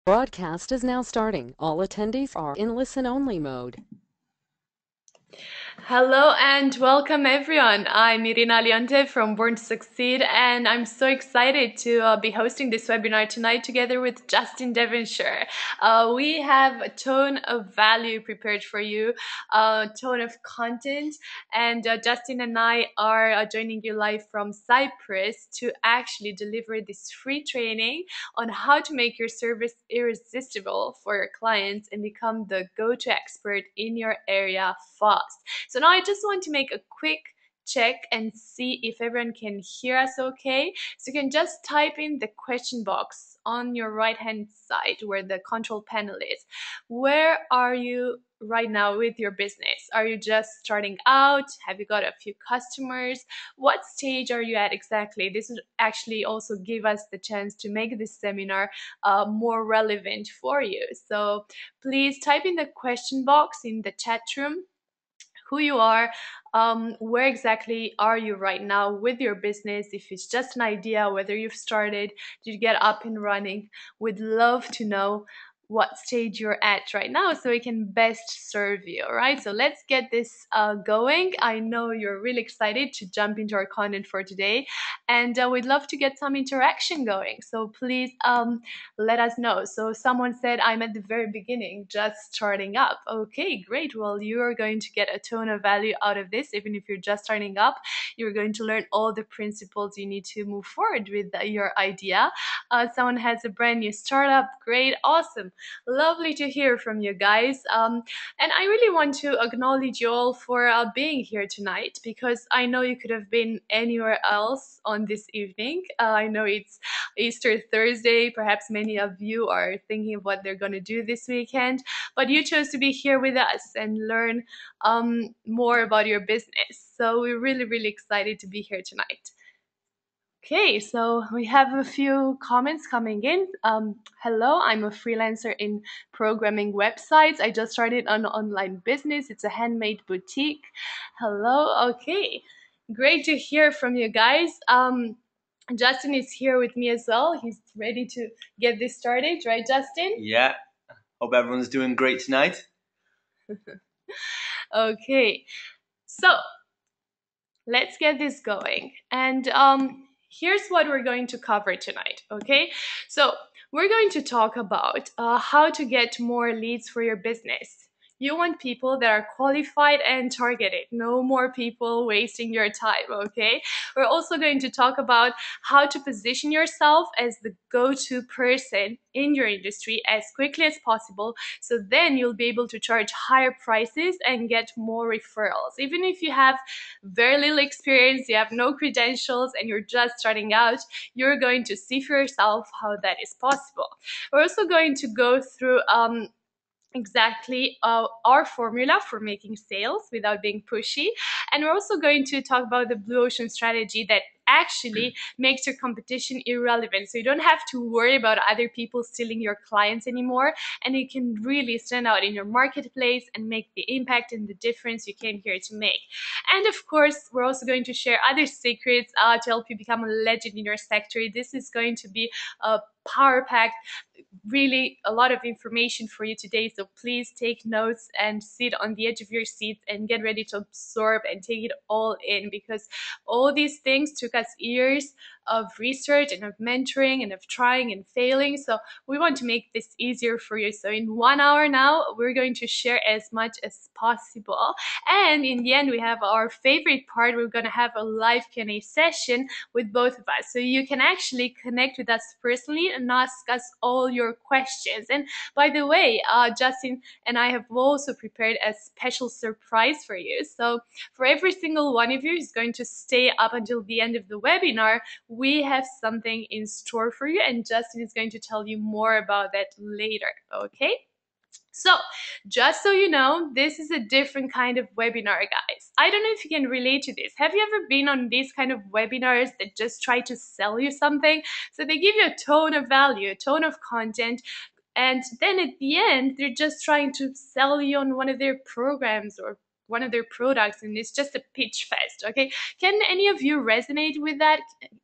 Broadcast is now starting. All attendees are in listen-only mode. Hello and welcome everyone. I'm Irina Leonte from Born to Succeed, and I'm so excited to be hosting this webinar tonight together with Justin Devonshire. We have a ton of value prepared for you, a ton of content, and Justin and I are joining you live from Cyprus to actually deliver this free training on how to make your service irresistible for your clients and become the go-to expert in your area fast. So now I just want to make a quick check and see if everyone can hear us okay. So you can just type in the question box on your right hand side where the control panel is. Where are you right now with your business? Are you just starting out? Have you got a few customers? What stage are you at exactly? This will actually also give us the chance to make this seminar more relevant for you. So please type in the question box in the chat room who you are, where exactly are you right now with your business. If it's just an idea, whether you've started, did you get up and running, we'd love to know what stage you're at right now so we can best serve you. All right, so let's get this going. I know you're really excited to jump into our content for today, and we'd love to get some interaction going, so please let us know. So someone said, I'm at the very beginning, just starting up. Okay, great. Well, you are going to get a ton of value out of this. Even if you're just starting up, you're going to learn all the principles you need to move forward with your idea. Someone has a brand new startup. Great, awesome. Lovely to hear from you guys. And I really want to acknowledge you all for being here tonight, because I know you could have been anywhere else on this evening. I know it's Easter Thursday. Perhaps many of you are thinking of what they're going to do this weekend, but you chose to be here with us and learn more about your business. So we're really, really excited to be here tonight. Okay, so we have a few comments coming in. Hello, I'm a freelancer in programming websites. I just started an online business. It's a handmade boutique. Hello, okay. Great to hear from you guys. Justin is here with me as well. He's ready to get this started, right, Justin? Yeah, hope everyone's doing great tonight. Okay, so let's get this going. And here's what we're going to cover tonight, okay? So we're going to talk about how to get more leads for your business. You want people that are qualified and targeted. No more people wasting your time, okay? We're also going to talk about how to position yourself as the go-to person in your industry as quickly as possible, so then you'll be able to charge higher prices and get more referrals. Even if you have very little experience, you have no credentials, and you're just starting out, you're going to see for yourself how that is possible. We're also going to go through exactly our formula for making sales without being pushy, and we're also going to talk about the blue ocean strategy that actually makes your competition irrelevant, so you don't have to worry about other people stealing your clients anymore, and you can really stand out in your marketplace and make the impact and the difference you came here to make. And of course, we're also going to share other secrets to help you become a legend in your sector. This is going to be a power packed, really a lot of information for you today, so please take notes and sit on the edge of your seats and get ready to absorb and take it all in, because all these things took us years of research and of mentoring and of trying and failing. So we want to make this easier for you. So in 1 hour now, we're going to share as much as possible, and in the end we have our favorite part. We're going to have a live Q&A session with both of us, so you can actually connect with us personally and ask us all your questions. And by the way, Justin and I have also prepared a special surprise for you. So for every single one of you who's going to stay up until the end of the webinar, we have something in store for you, and Justin is going to tell you more about that later, okay? So just so you know, this is a different kind of webinar, guys. I don't know if you can relate to this. Have you ever been on these kind of webinars that just try to sell you something? So they give you a ton of value, a ton of content, and then at the end, they're just trying to sell you on one of their programs or one of their products, and it's just a pitch fest, okay? Can any of you resonate with that?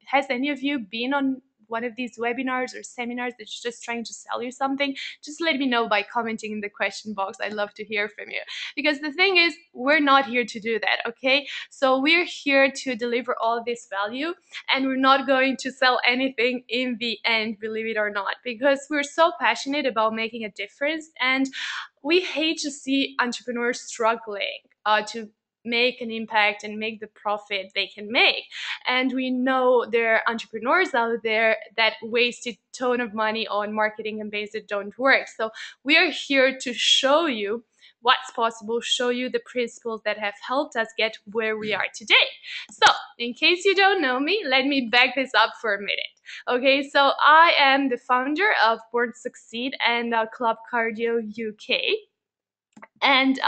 Has any of you been on one of these webinars or seminars that's just trying to sell you something, just let me know by commenting in the question box. I'd love to hear from you. Because the thing is, we're not here to do that, okay? So we're here to deliver all this value, and we're not going to sell anything in the end, believe it or not, because we're so passionate about making a difference, and we hate to see entrepreneurs struggling to make an impact and make the profit they can make. And we know there are entrepreneurs out there that waste a ton of money on marketing campaigns that don't work. So we are here to show you what's possible, show you the principles that have helped us get where we are today. So in case you don't know me, let me back this up for a minute. Okay, so I am the founder of Born to Succeed and Club Cardio UK. And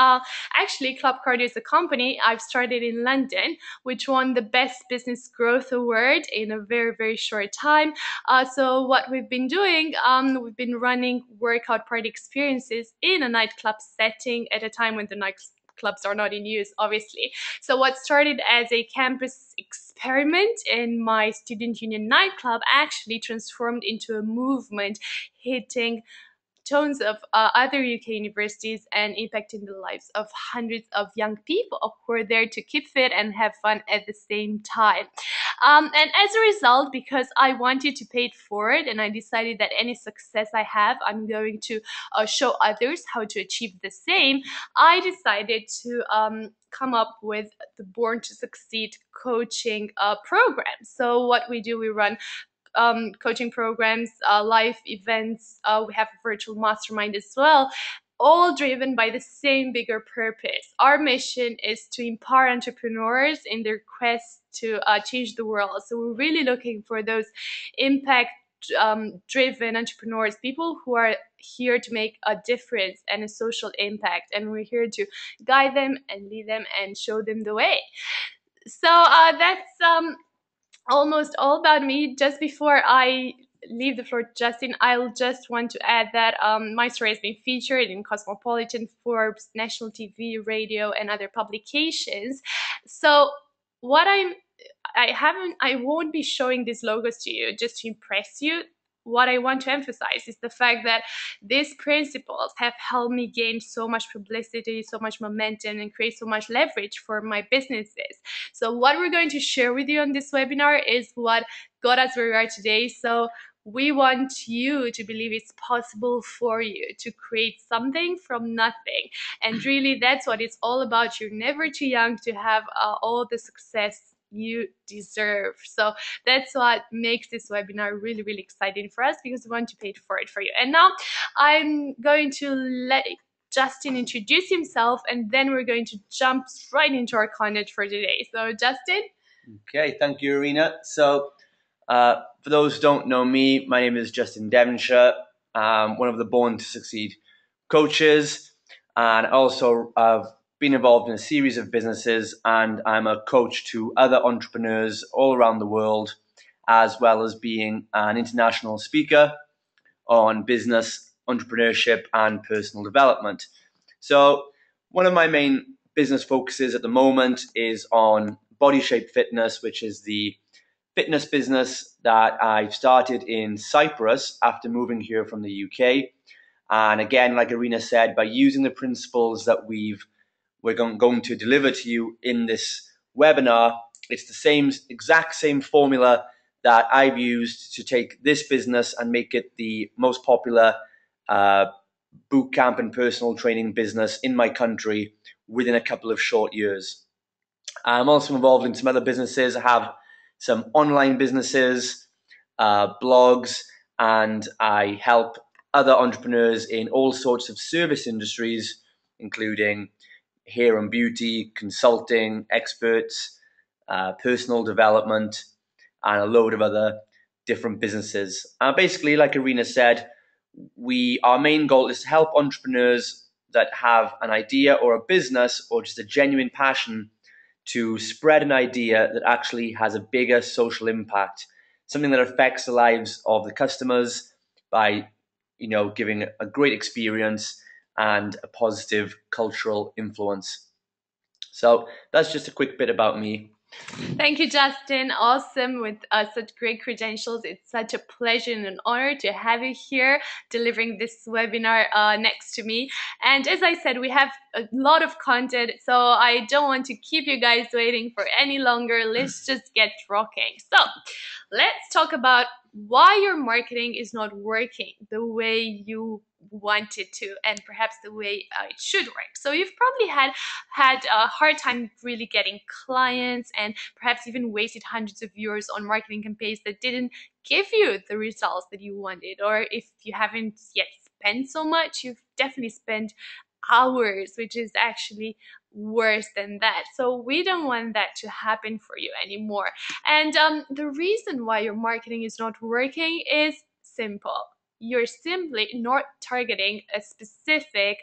actually, Club Cardio is a company I've started in London, which won the Best Business Growth Award in a very, very short time. So what we've been doing, we've been running workout party experiences in a nightclub setting at a time when the nightclubs are not in use, obviously. So what started as a campus experiment in my student union nightclub actually transformed into a movement hitting tons of other UK universities and impacting the lives of hundreds of young people who are there to keep fit and have fun at the same time. And as a result, because I wanted to pay it forward and I decided that any success I have, I'm going to show others how to achieve the same, I decided to come up with the Born to Succeed coaching program. So what we do, we run coaching programs, live events. We have a virtual mastermind as well, all driven by the same bigger purpose. Our mission is to empower entrepreneurs in their quest to change the world. So we're really looking for those impact driven entrepreneurs, people who are here to make a difference and a social impact, and we're here to guide them and lead them and show them the way. So that's almost all about me. Just before I leave the floor to Justin, I'll just want to add that my story has been featured in Cosmopolitan, Forbes, national TV, radio, and other publications. So what I won't be showing these logos to you just to impress you. What I want to emphasize is the fact that these principles have helped me gain so much publicity, so much momentum, and create so much leverage for my businesses. So what we're going to share with you on this webinar is what got us where we are today. So we want you to believe it's possible for you to create something from nothing. And really, that's what it's all about. You're never too young to have all the success you deserve. So that's what makes this webinar really, really exciting for us, because we want to pay for it for you. And now I'm going to let Justin introduce himself, and then we're going to jump right into our content for today. So Justin? Okay, thank you, Irina. So for those who don't know me, my name is Justin Devonshire. I'm one of the Born to Succeed coaches, and also I've been involved in a series of businesses, and I'm a coach to other entrepreneurs all around the world, as well as being an international speaker on business, entrepreneurship, and personal development. So one of my main business focuses at the moment is on Body Shape Fitness, which is the fitness business that I've started in Cyprus after moving here from the UK. And again, like Irina said, by using the principles that we're going to deliver to you in this webinar, it's the exact same formula that I've used to take this business and make it the most popular boot camp and personal training business in my country within a couple of short years. I'm also involved in some other businesses. I have some online businesses, blogs, and I help other entrepreneurs in all sorts of service industries, including hair and beauty, consulting, experts, personal development, and a load of other different businesses. Basically, like Irina said, our main goal is to help entrepreneurs that have an idea or a business or just a genuine passion to spread an idea that actually has a bigger social impact, something that affects the lives of the customers by, giving a great experience and a positive cultural influence. So that's just a quick bit about me. Thank you, Justin. Awesome with such great credentials. It's such a pleasure and an honor to have you here delivering this webinar next to me. And as I said, we have a lot of content, so I don't want to keep you guys waiting for any longer. Let's just get rocking. So let's talk about why your marketing is not working the way you want it to, and perhaps the way it should work. So you've probably had a hard time really getting clients, and perhaps even wasted hundreds of euros on marketing campaigns that didn't give you the results that you wanted. Or if you haven't yet spent so much, you've definitely spent hours, which is actually worse than that. So we don't want that to happen for you anymore. And the reason why your marketing is not working is simple. You're simply not targeting a specific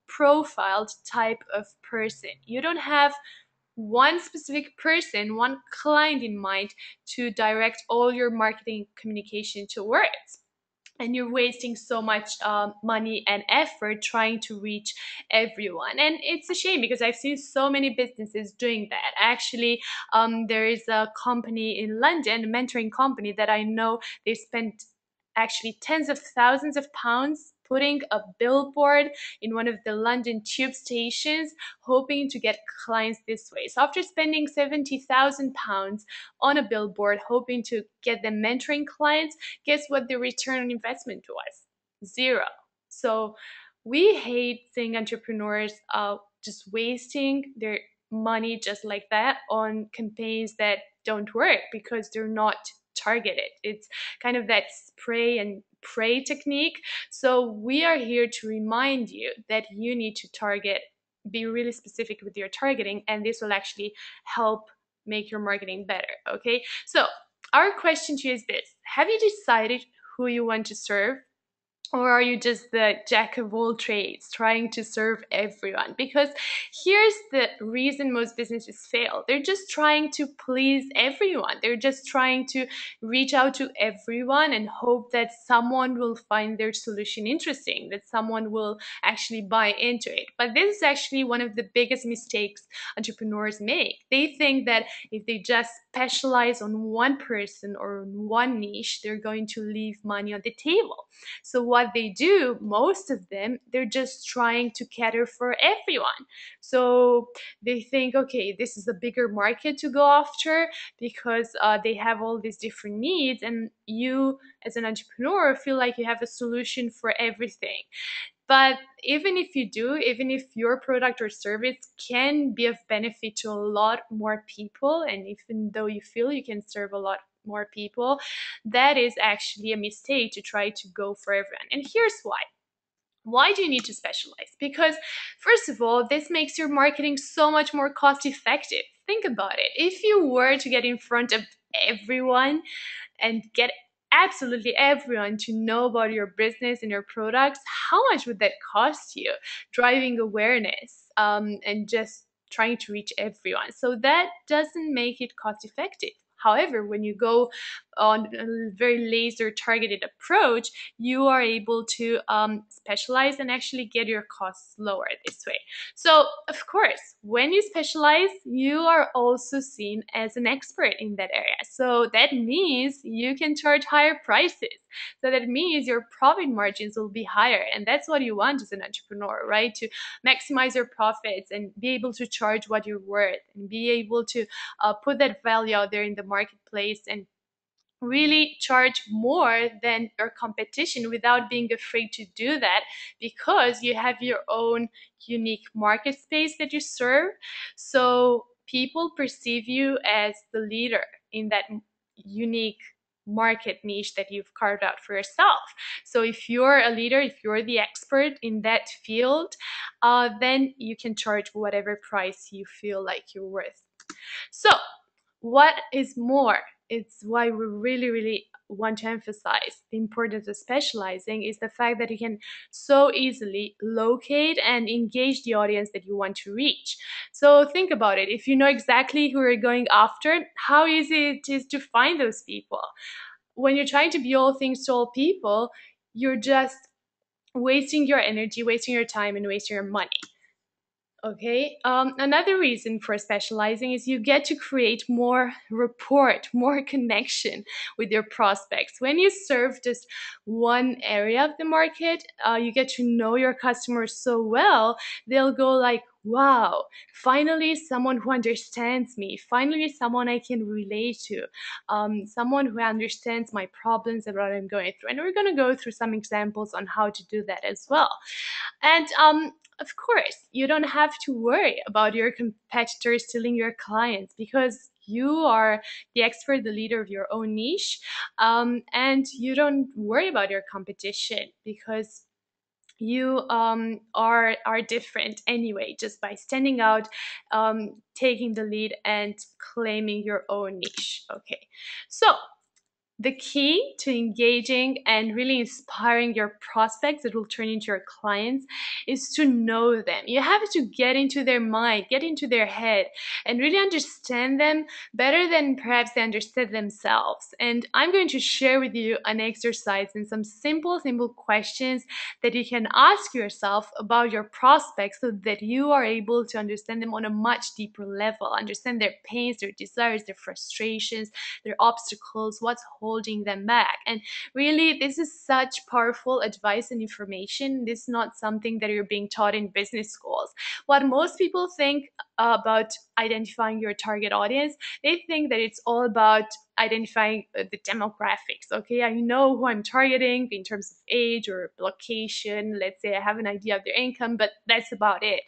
profiled type of person. You don't have one specific person, one client in mind to direct all your marketing communication towards. And you're wasting so much money and effort trying to reach everyone. And it's a shame because I've seen so many businesses doing that. Actually, there is a company in London, a mentoring company that I know, they spent actually tens of thousands of pounds putting a billboard in one of the London tube stations, hoping to get clients this way. So after spending £70,000 on a billboard, hoping to get them mentoring clients, guess what the return on investment was? Zero. So we hate seeing entrepreneurs just wasting their money just like that on campaigns that don't work because they're not targeted. It's kind of that spray and pray technique. So we are here to remind you that you need to target, be really specific with your targeting, and this will actually help make your marketing better. Okay, so our question to you is this: have you decided who you want to serve? Or are you just the jack of all trades trying to serve everyone? Because here's the reason most businesses fail. They're just trying to please everyone. They're just trying to reach out to everyone and hope that someone will find their solution interesting, that someone will actually buy into it. But this is actually one of the biggest mistakes entrepreneurs make. They think that if they just specialize on one person or one niche, they're going to leave money on the table. So what they do, most of them, they're just trying to cater for everyone. So they think, okay, this is a bigger market to go after because they have all these different needs, and you as an entrepreneur feel like you have a solution for everything. But even if you do, even if your product or service can be of benefit to a lot more people, and even though you feel you can serve a lot more people, that is actually a mistake to try to go for everyone. And here's why. Why do you need to specialize? Because, first of all, this makes your marketing so much more cost effective. Think about it. If you were to get in front of everyone and get absolutely everyone to know about your business and your products, how much would that cost you? Driving awareness and just trying to reach everyone. So that doesn't make it cost effective. However, when you go on a very laser targeted approach, you are able to specialize and actually get your costs lower this way. So, of course, when you specialize, you are also seen as an expert in that area. So that means you can charge higher prices. So that means your profit margins will be higher. And that's what you want as an entrepreneur, right? To maximize your profits and be able to charge what you're worth and be able to put that value out there in the marketplace and really charge more than your competition without being afraid to do that, because you have your own unique market space that you serve. So people perceive you as the leader in that unique market niche that you've carved out for yourself. So if you're a leader, if you're the expert in that field, then you can charge whatever price you feel like you're worth. So what is more, it's why we really want to emphasize the importance of specializing, is the fact that you can so easily locate and engage the audience that you want to reach. So think about it. If you know exactly who you're going after, how easy it is to find those people. When you're trying to be all things to all people, you're just wasting your energy, wasting your time, and wasting your money. Okay. Another reason for specializing is you get to create more rapport, more connection with your prospects. When you serve just one area of the market, you get to know your customers so well, they'll go like, wow, finally someone who understands me, finally someone I can relate to, someone who understands my problems and what I'm going through. And we're going to go through some examples on how to do that as well. And of course, you don't have to worry about your competitors stealing your clients because you are the expert, the leader of your own niche, and you don't worry about your competition because you are different anyway, just by standing out, taking the lead, and claiming your own niche. Okay, so the key to engaging and really inspiring your prospects that will turn into your clients is to know them. You have to get into their mind, get into their head, and really understand them better than perhaps they understand themselves. And I'm going to share with you an exercise and some simple questions that you can ask yourself about your prospects so that you are able to understand them on a much deeper level, understand their pains, their desires, their frustrations, their obstacles, what's holding them back. And really, this is such powerful advice and information. This is not something that you're being taught in business schools. What most people think about identifying your target audience, they think that it's all about identifying the demographics. Okay, I know who I'm targeting in terms of age or location. Let's say I have an idea of their income, but that's about it.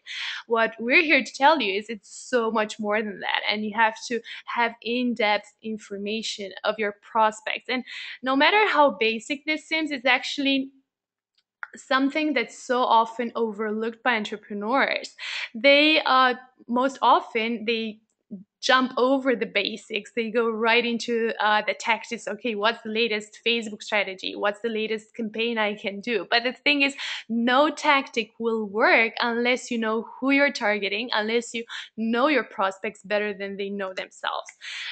What we're here to tell you is it's so much more than that, and you have to have in-depth information of your prospects. And no matter how basic this seems, it's actually something that's so often overlooked by entrepreneurs. They most often they jump over the basics. They go right into the tactics. Okay, what's the latest Facebook strategy? What's the latest campaign I can do? But the thing is, no tactic will work unless you know who you're targeting, unless you know your prospects better than they know themselves.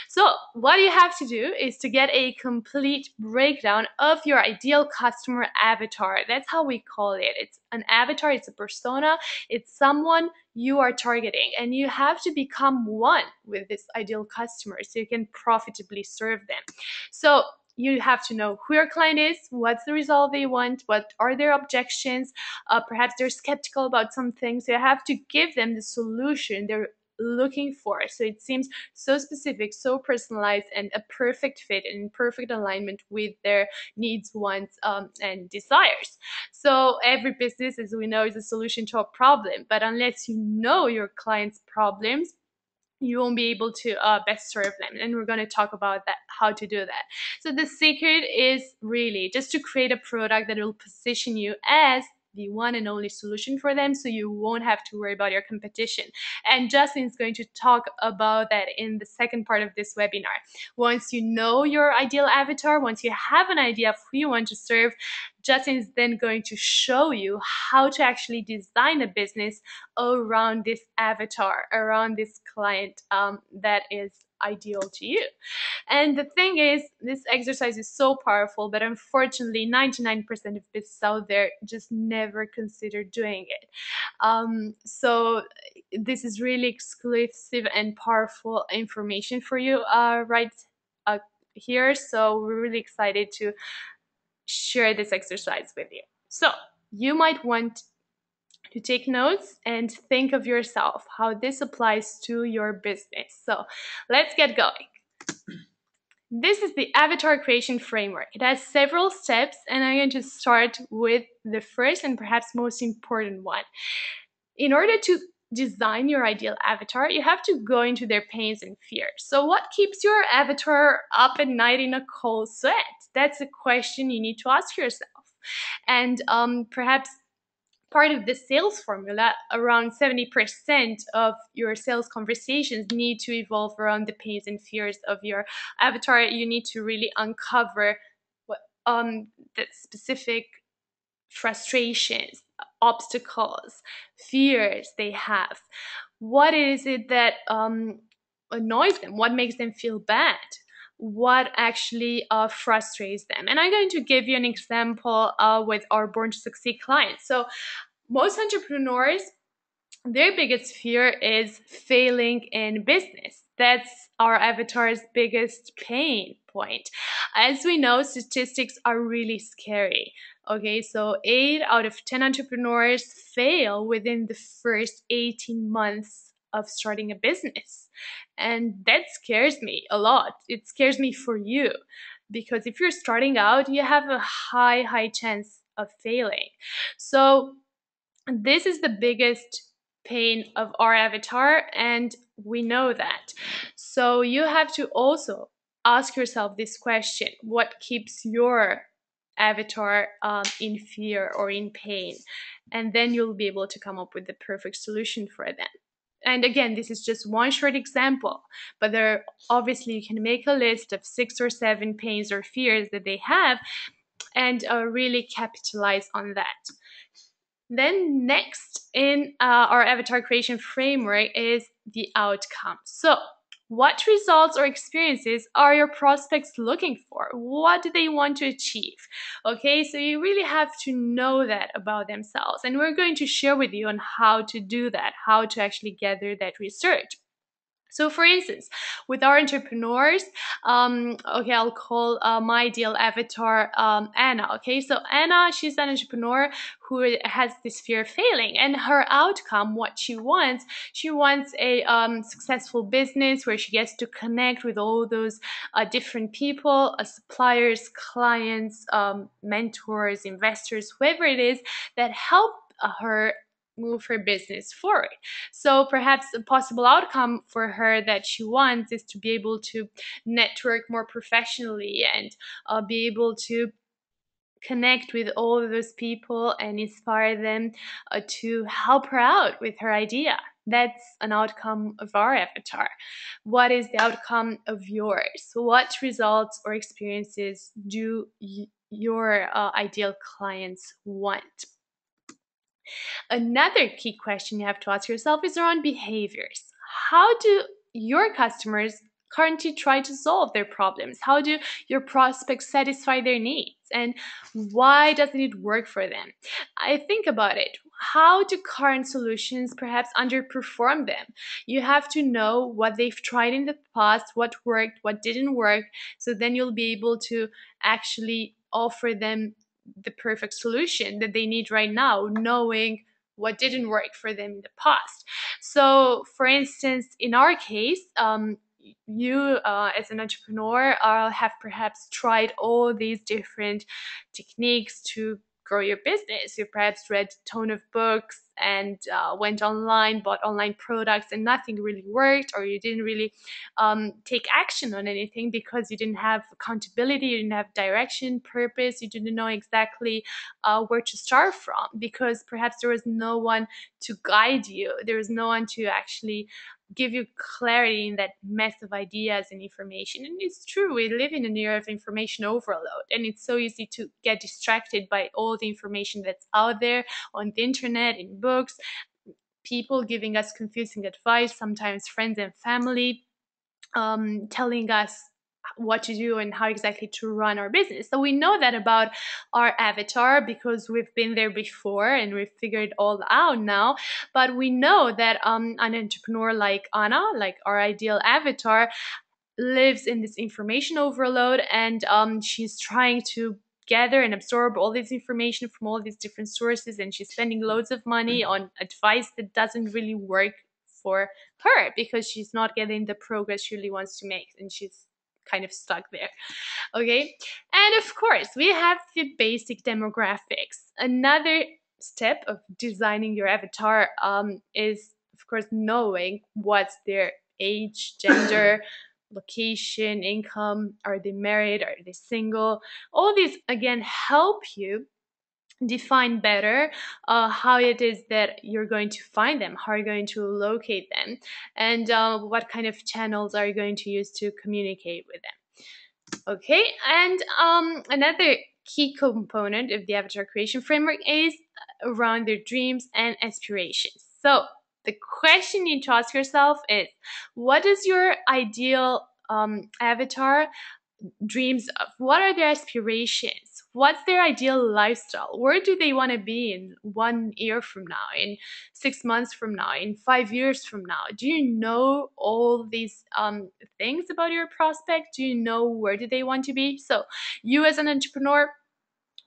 So what you have to do is to get a complete breakdown of your ideal customer avatar. That's how we call it. It's an avatar, it's a persona, it's someone you are targeting, and you have to become one with this ideal customer so you can profitably serve them. So you have to know who your client is, what's the result they want, what are their objections, perhaps they're skeptical about some things. So you have to give them the solution they're looking for. So it seems so specific, so personalized, and a perfect fit and in perfect alignment with their needs, wants, and desires. So every business, as we know, is a solution to a problem. But unless you know your client's problems, you won't be able to best serve them. And we're going to talk about that, how to do that. So the secret is really just to create a product that will position you as the one and only solution for them, so you won't have to worry about your competition. And Justin's going to talk about that in the second part of this webinar. Once you know your ideal avatar, once you have an idea of who you want to serve, Justin is then going to show you how to actually design a business around this avatar, around this client that is ideal to you. And the thing is, this exercise is so powerful, but unfortunately 99% of businesses out there just never consider doing it. So this is really exclusive and powerful information for you right here. So we're really excited to share this exercise with you. So you might want to take notes and think of yourself, how this applies to your business. So let's get going. This is the avatar creation framework. It has several steps, and I'm going to start with the first and perhaps most important one. In order to design your ideal avatar, you have to go into their pains and fears. So what keeps your avatar up at night in a cold sweat? That's a question you need to ask yourself. And perhaps part of the sales formula, around 70% of your sales conversations need to evolve around the pains and fears of your avatar. You need to really uncover what the specific frustrations, obstacles, fears they have. What is it that annoys them? What makes them feel bad? What actually frustrates them? And I'm going to give you an example with our Born to Succeed clients. So most entrepreneurs their biggest fear is failing in business. That's our avatar's biggest pain point. As we know, statistics are really scary. Okay, so 8 out of 10 entrepreneurs fail within the first 18 months of starting a business. And that scares me a lot. It scares me for you, because if you're starting out, you have a high chance of failing. So this is the biggest pain of our avatar, and we know that. So you have to also ask yourself this question: what keeps your avatar in fear or in pain? And then you'll be able to come up with the perfect solution for them. And again, this is just one short example, but there obviously you can make a list of 6 or 7 pains or fears that they have, and really capitalize on that. Then next in our avatar creation framework is the outcome. So what results or experiences are your prospects looking for? What do they want to achieve? Okay, so you really have to know that about themselves. And we're going to share with you on how to do that, how to actually gather that research. So for instance, with our entrepreneurs, okay, I'll call my ideal avatar Anna. Okay, so Anna, she's an entrepreneur who has this fear of failing, and her outcome, what she wants a successful business where she gets to connect with all those different people, suppliers, clients, mentors, investors, whoever it is that help her move her business forward. So perhaps a possible outcome for her that she wants is to be able to network more professionally and be able to connect with all of those people and inspire them to help her out with her idea. That's an outcome of our avatar. What is the outcome of yours? What results or experiences do your ideal clients want? Another key question you have to ask yourself is around behaviors. How do your customers currently try to solve their problems? How do your prospects satisfy their needs? And why doesn't it work for them? I think about it. How do current solutions perhaps underperform them? You have to know what they've tried in the past, what worked, what didn't work, so then you'll be able to actually offer them the perfect solution that they need right now, knowing what didn't work for them in the past. So, for instance, in our case, you as an entrepreneur have perhaps tried all these different techniques to grow your business. You perhaps read a ton of books and went online, bought online products, and nothing really worked, or you didn't really take action on anything because you didn't have accountability, you didn't have direction, purpose, you didn't know exactly where to start from, because perhaps there was no one to guide you, there was no one to actually give you clarity in that mess of ideas and information. And it's true, we live in an era of information overload, and it's so easy to get distracted by all the information that's out there on the internet, in books, people giving us confusing advice, sometimes friends and family telling us what to do and how exactly to run our business. So we know that about our avatar because we've been there before and we've figured it all out now. But we know that an entrepreneur like Anna, like our ideal avatar, lives in this information overload, and she's trying to gather and absorb all this information from all these different sources, and she's spending loads of money on advice that doesn't really work for her because she's not getting the progress she really wants to make, and she's kind of stuck there. Okay, and of course we have the basic demographics. Another step of designing your avatar is of course knowing what's their age, gender, location, income, are they married, are they single. All these again help you define better how it is that you're going to find them, how you're going to locate them, and what kind of channels are you going to use to communicate with them. Okay, and another key component of the avatar creation framework is around their dreams and aspirations. So the question you need to ask yourself is, what does your ideal avatar dreams of? What are their aspirations? What's their ideal lifestyle? Where do they want to be in 1 year from now, in 6 months from now, in 5 years from now? Do you know all these things about your prospect? Do you know where do they want to be? So you as an entrepreneur,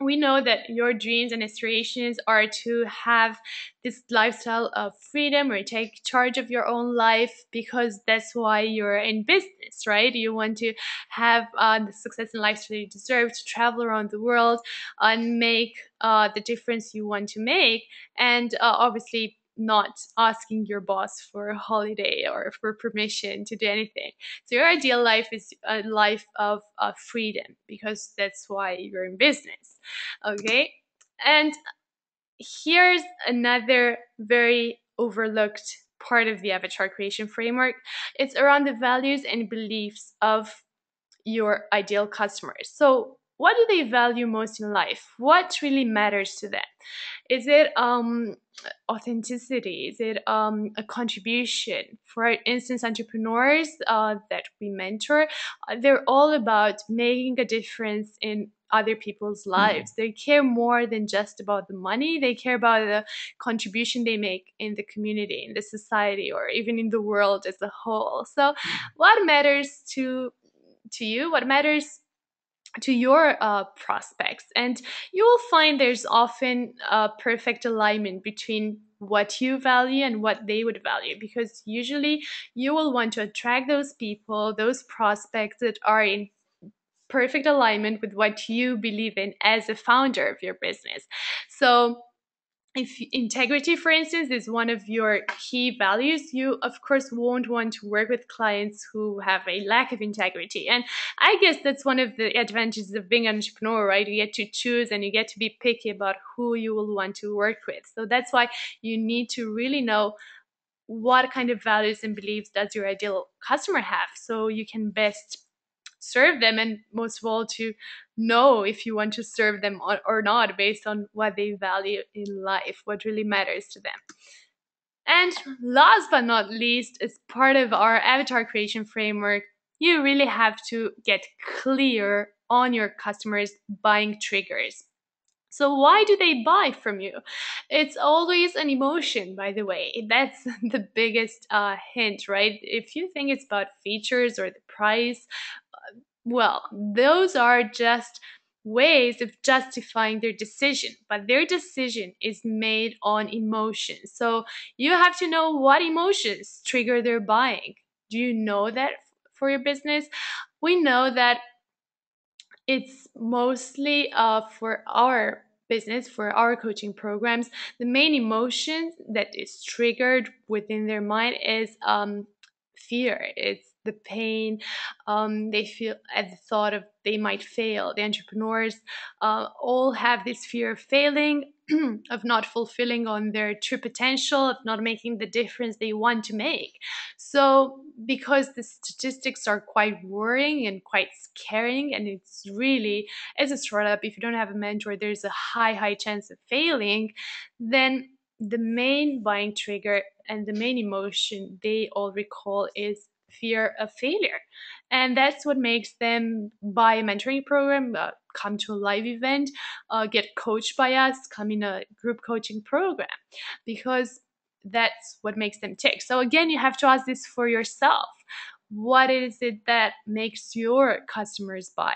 we know that your dreams and aspirations are to have this lifestyle of freedom or take charge of your own life, because that's why you're in business, right? You want to have the success and lifestyle you deserve, to travel around the world and make the difference you want to make, and obviously not asking your boss for a holiday or for permission to do anything. So your ideal life is a life of freedom, because that's why you're in business. Okay. And here's another very overlooked part of the avatar creation framework. It's around the values and beliefs of your ideal customers. So what do they value most in life? What really matters to them? Is it authenticity? Is it a contribution? For instance, entrepreneurs that we mentor, they're all about making a difference in other people's lives. They care more than just about the money. They care about the contribution they make in the community, in the society, or even in the world as a whole. So what matters to you? What matters to your prospects? And you will find there's often a perfect alignment between what you value and what they would value, because usually you will want to attract those people, those prospects that are in perfect alignment with what you believe in as a founder of your business. So if integrity, for instance, is one of your key values, you of course won't want to work with clients who have a lack of integrity. And I guess that's one of the advantages of being an entrepreneur, right? You get to choose and you get to be picky about who you will want to work with. So that's why you need to really know what kind of values and beliefs does your ideal customer have, so you can best serve them, and most of all to know if you want to serve them or not based on what they value in life, what really matters to them. And last but not least, as part of our avatar creation framework, you really have to get clear on your customers' buying triggers. So why do they buy from you? It's always an emotion, by the way. That's the biggest hint, right? If you think it's about features or the price, well, those are just ways of justifying their decision, but their decision is made on emotion. So you have to know what emotions trigger their buying. Do you know that for your business? We know that it's mostly for our business, for our coaching programs, the main emotion that is triggered within their mind is fear. It's the pain they feel at the thought of they might fail. The entrepreneurs all have this fear of failing, of not fulfilling on their true potential, of not making the difference they want to make. So because the statistics are quite worrying and quite scaring, and it's really, as a startup, if you don't have a mentor, there's a high chance of failing, then the main buying trigger and the main emotion they all recall is fear of failure. And that's what makes them buy a mentoring program, come to a live event, get coached by us, come in a group coaching program, because that's what makes them tick. So again, you have to ask this for yourself. What is it that makes your customers buy?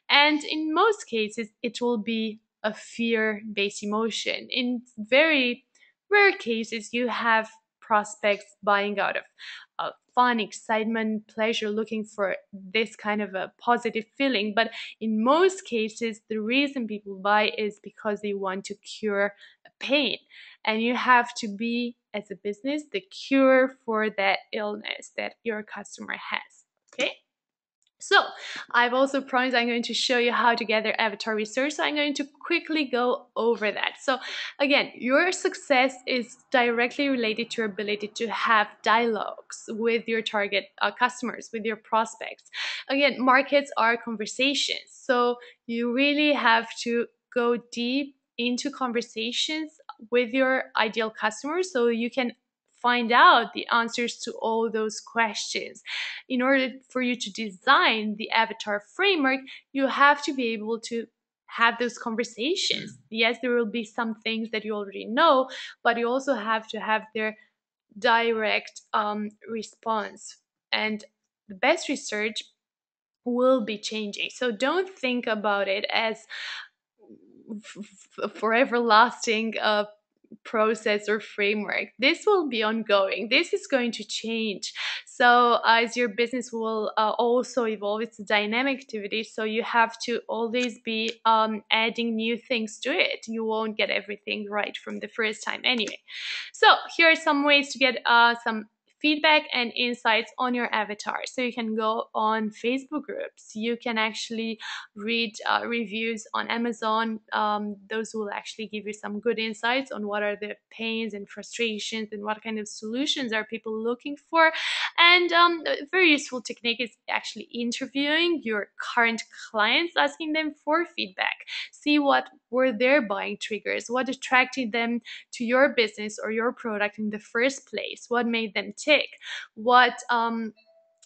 And in most cases, it will be a fear-based emotion. In very rare cases, you have prospects buying out of fun, excitement, pleasure, looking for this kind of a positive feeling. But in most cases, the reason people buy is because they want to cure a pain. And you have to be, as a business, the cure for that illness that your customer has. Okay? So I've also promised I'm going to show you how to gather avatar research. So I'm going to quickly go over that. So again, your success is directly related to your ability to have dialogues with your target customers, with your prospects. Again, markets are conversations. So you really have to go deep into conversations with your ideal customers so you can find out the answers to all those questions. In order for you to design the avatar framework, you have to be able to have those conversations. Yes, there will be some things that you already know, but you also have to have their direct response. And the best research will be changing. So don't think about it as forever lasting process or framework. This will be ongoing. This is going to change. So as your business will also evolve, it's a dynamic activity. So you have to always be adding new things to it. You won't get everything right from the first time anyway. So here are some ways to get some feedback and insights on your avatar. So you can go on Facebook groups. You can actually read reviews on Amazon. Those will actually give you some good insights on what are the pains and frustrations and what kind of solutions are people looking for. And a very useful technique is actually interviewing your current clients, asking them for feedback. See what were their buying triggers, what attracted them to your business or your product in the first place, what made them tick, what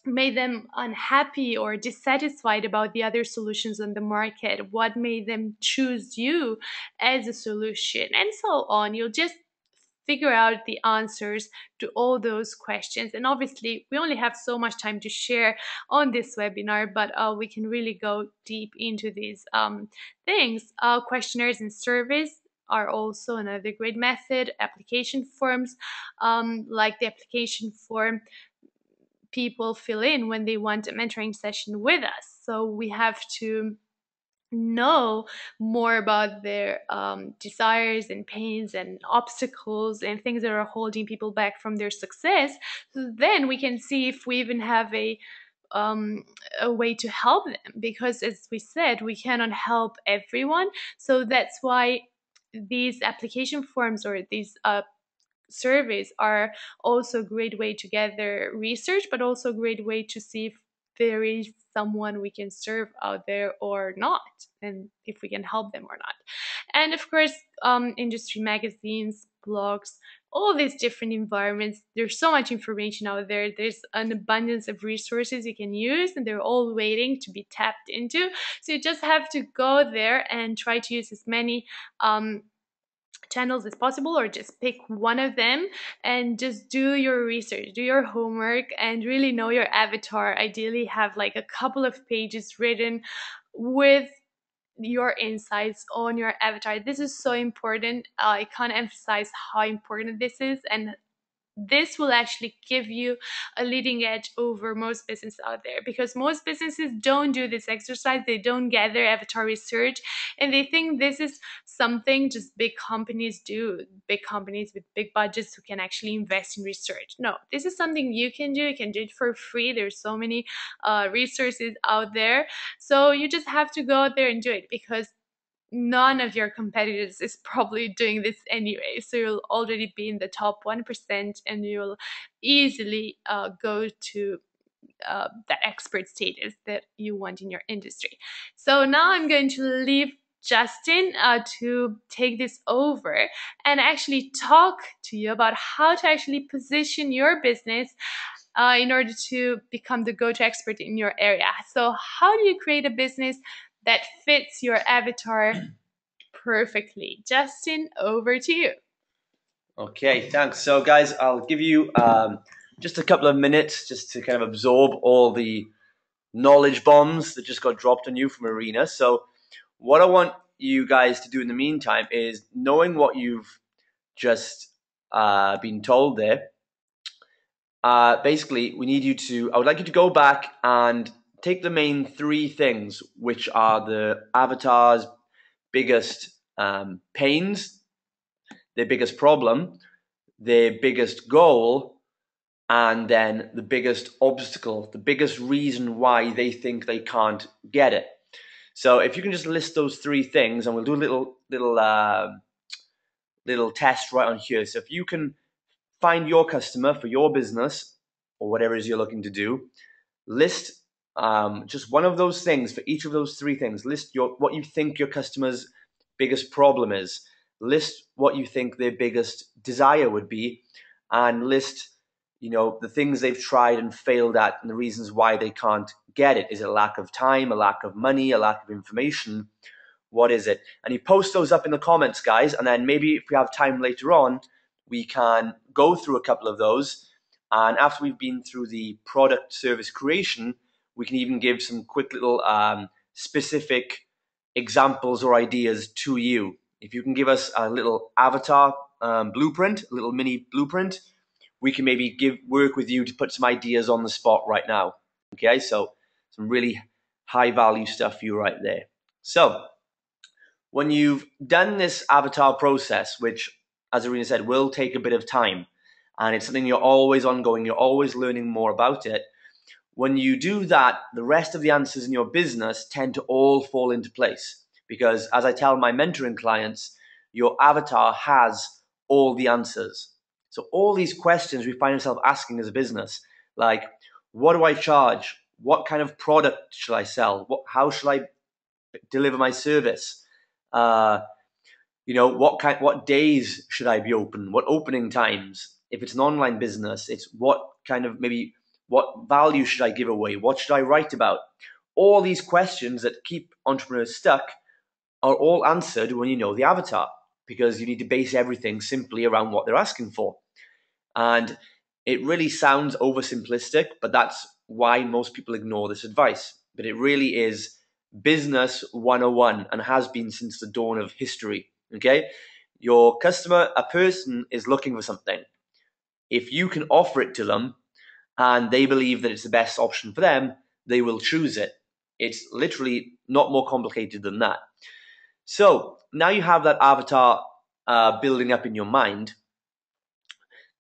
made them unhappy or dissatisfied about the other solutions on the market, what made them choose you as a solution, and so on. You'll just figure out the answers to all those questions. And obviously, we only have so much time to share on this webinar, but we can really go deep into these things. Questionnaires and surveys are also another great method. Application forms, like the application form people fill in when they want a mentoring session with us. So we have to know more about their desires and pains and obstacles and things that are holding people back from their success. So then we can see if we even have a way to help them, because as we said, we cannot help everyone. So that's why these application forms or these surveys are also a great way to gather research, but also a great way to see if there is someone we can serve out there or not, and if we can help them or not. And of course, industry magazines, blogs, all these different environments. There's so much information out there. There's an abundance of resources you can use, and they're all waiting to be tapped into. So you just have to go there and try to use as many channels as possible, or just pick one of them and just do your research, do your homework, and really know your avatar. Ideally have like a couple of pages written with your insights on your avatar. This is so important. I can't emphasize how important this is, and this will actually give you a leading edge over most businesses out there, because most businesses don't do this exercise. They don't gather avatar research, and they think this is something just big companies do, big companies with big budgets who can actually invest in research. No, this is something you can do. You can do it for free. There's so many resources out there. So you just have to go out there and do it, because none of your competitors is probably doing this anyway. So you'll already be in the top 1%, and you'll easily go to that expert status that you want in your industry. So now I'm going to leave Justin to take this over and actually talk to you about how to actually position your business in order to become the go-to expert in your area. So how do you create a business that fits your avatar perfectly? Justin, over to you. Okay, thanks. So guys, I'll give you just a couple of minutes just to kind of absorb all the knowledge bombs that just got dropped on you from Irina. So what I want you guys to do in the meantime is, knowing what you've just been told there, basically we need you to, I would like you to go back and take the main three things, which are the avatar's biggest pains, their biggest problem, their biggest goal, and then the biggest obstacle, the biggest reason why they think they can't get it. So if you can just list those three things, and we'll do a little test right on here. So if you can find your customer for your business or whatever it is you're looking to do, list just one of those things for each of those three things. List what you think your customer's biggest problem is. List what you think their biggest desire would be, and list, the things they've tried and failed at and the reasons why they can't get it. Is it a lack of time, a lack of money, a lack of information? What is it? And you post those up in the comments, guys, and then maybe if we have time later on, we can go through a couple of those. And after we've been through the product service creation, we can even give some quick little specific examples or ideas to you. If you can give us a little avatar blueprint, a little mini blueprint, we can maybe work with you to put some ideas on the spot right now. Okay, so some really high value stuff for you right there. So when you've done this avatar process, which, as Irina said, will take a bit of time, and it's something you're always ongoing, you're always learning more about it. When you do that, the rest of the answers in your business tend to all fall into place. Because as I tell my mentoring clients, your avatar has all the answers. So all these questions we find ourselves asking as a business, like, what do I charge? What kind of product should I sell? How should I deliver my service? What days should I be open? What opening times? If it's an online business, it's what value should I give away? What should I write about? All these questions that keep entrepreneurs stuck are all answered when you know the avatar, because you need to base everything simply around what they're asking for. And it really sounds oversimplistic, but that's why most people ignore this advice. But it really is business 101 and has been since the dawn of history. Okay? Your customer, a person, is looking for something. If you can offer it to them and they believe that it's the best option for them, they will choose it. It's literally not more complicated than that. So now you have that avatar building up in your mind.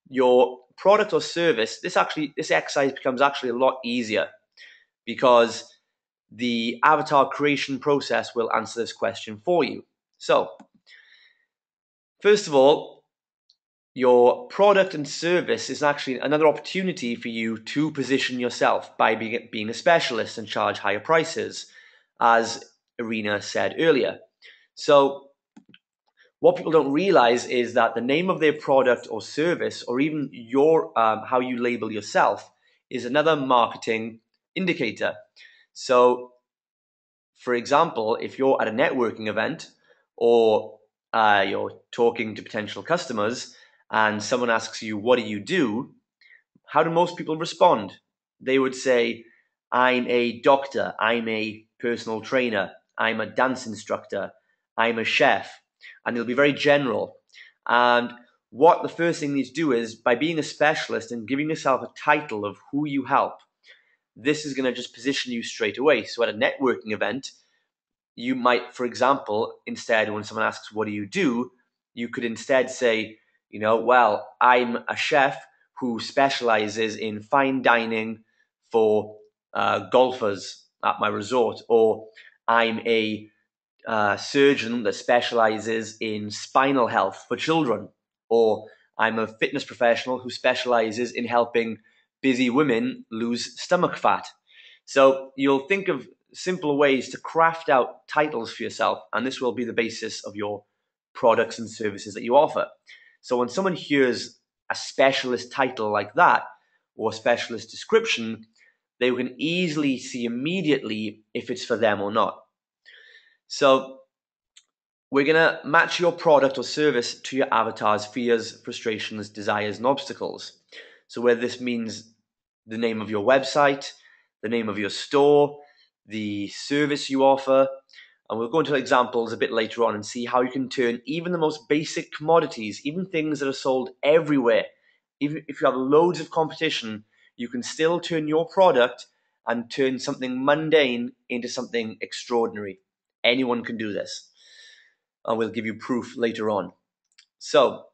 Your product or service, this exercise becomes actually a lot easier, because the avatar creation process will answer this question for you. So first of all, your product and service is actually another opportunity for you to position yourself by being a specialist and charge higher prices, as Irina said earlier. So what people don't realize is that the name of their product or service, or even your how you label yourself, is another marketing indicator. So for example, if you're at a networking event or you're talking to potential customers and someone asks you, what do you do? How do most people respond? They would say, I'm a doctor, I'm a personal trainer, I'm a dance instructor, I'm a chef. And they'll be very general. And what the first thing you need to do is, by being a specialist and giving yourself a title of who you help, this is going to just position you straight away. So at a networking event, you might, for example, instead, when someone asks, what do? You could instead say, well, I'm a chef who specializes in fine dining for golfers at my resort, or I'm a surgeon that specializes in spinal health for children, or I'm a fitness professional who specializes in helping busy women lose stomach fat. So you'll think of simple ways to craft out titles for yourself, and this will be the basis of your products and services that you offer. So when someone hears a specialist title like that, or a specialist description, they can easily see immediately if it's for them or not. So we're going to match your product or service to your avatar's fears, frustrations, desires, and obstacles. So whether this means the name of your website, the name of your store, the service you offer, and we'll go into examples a bit later on and see how you can turn even the most basic commodities, even things that are sold everywhere, even if you have loads of competition, you can still turn your product and turn something mundane into something extraordinary. Anyone can do this. And we'll give you proof later on. So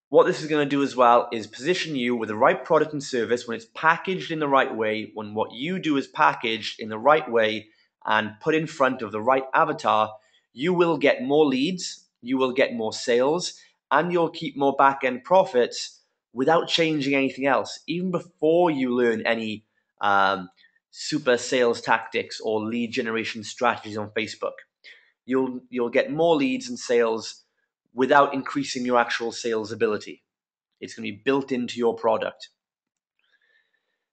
what this is going to do as well is position you with the right product and service when it's packaged in the right way, when what you do is packaged in the right way and put in front of the right avatar. You will get more leads, you will get more sales, and you'll keep more back-end profits without changing anything else, even before you learn any super sales tactics or lead generation strategies on Facebook. You'll get more leads and sales without increasing your actual sales ability. It's going to be built into your product.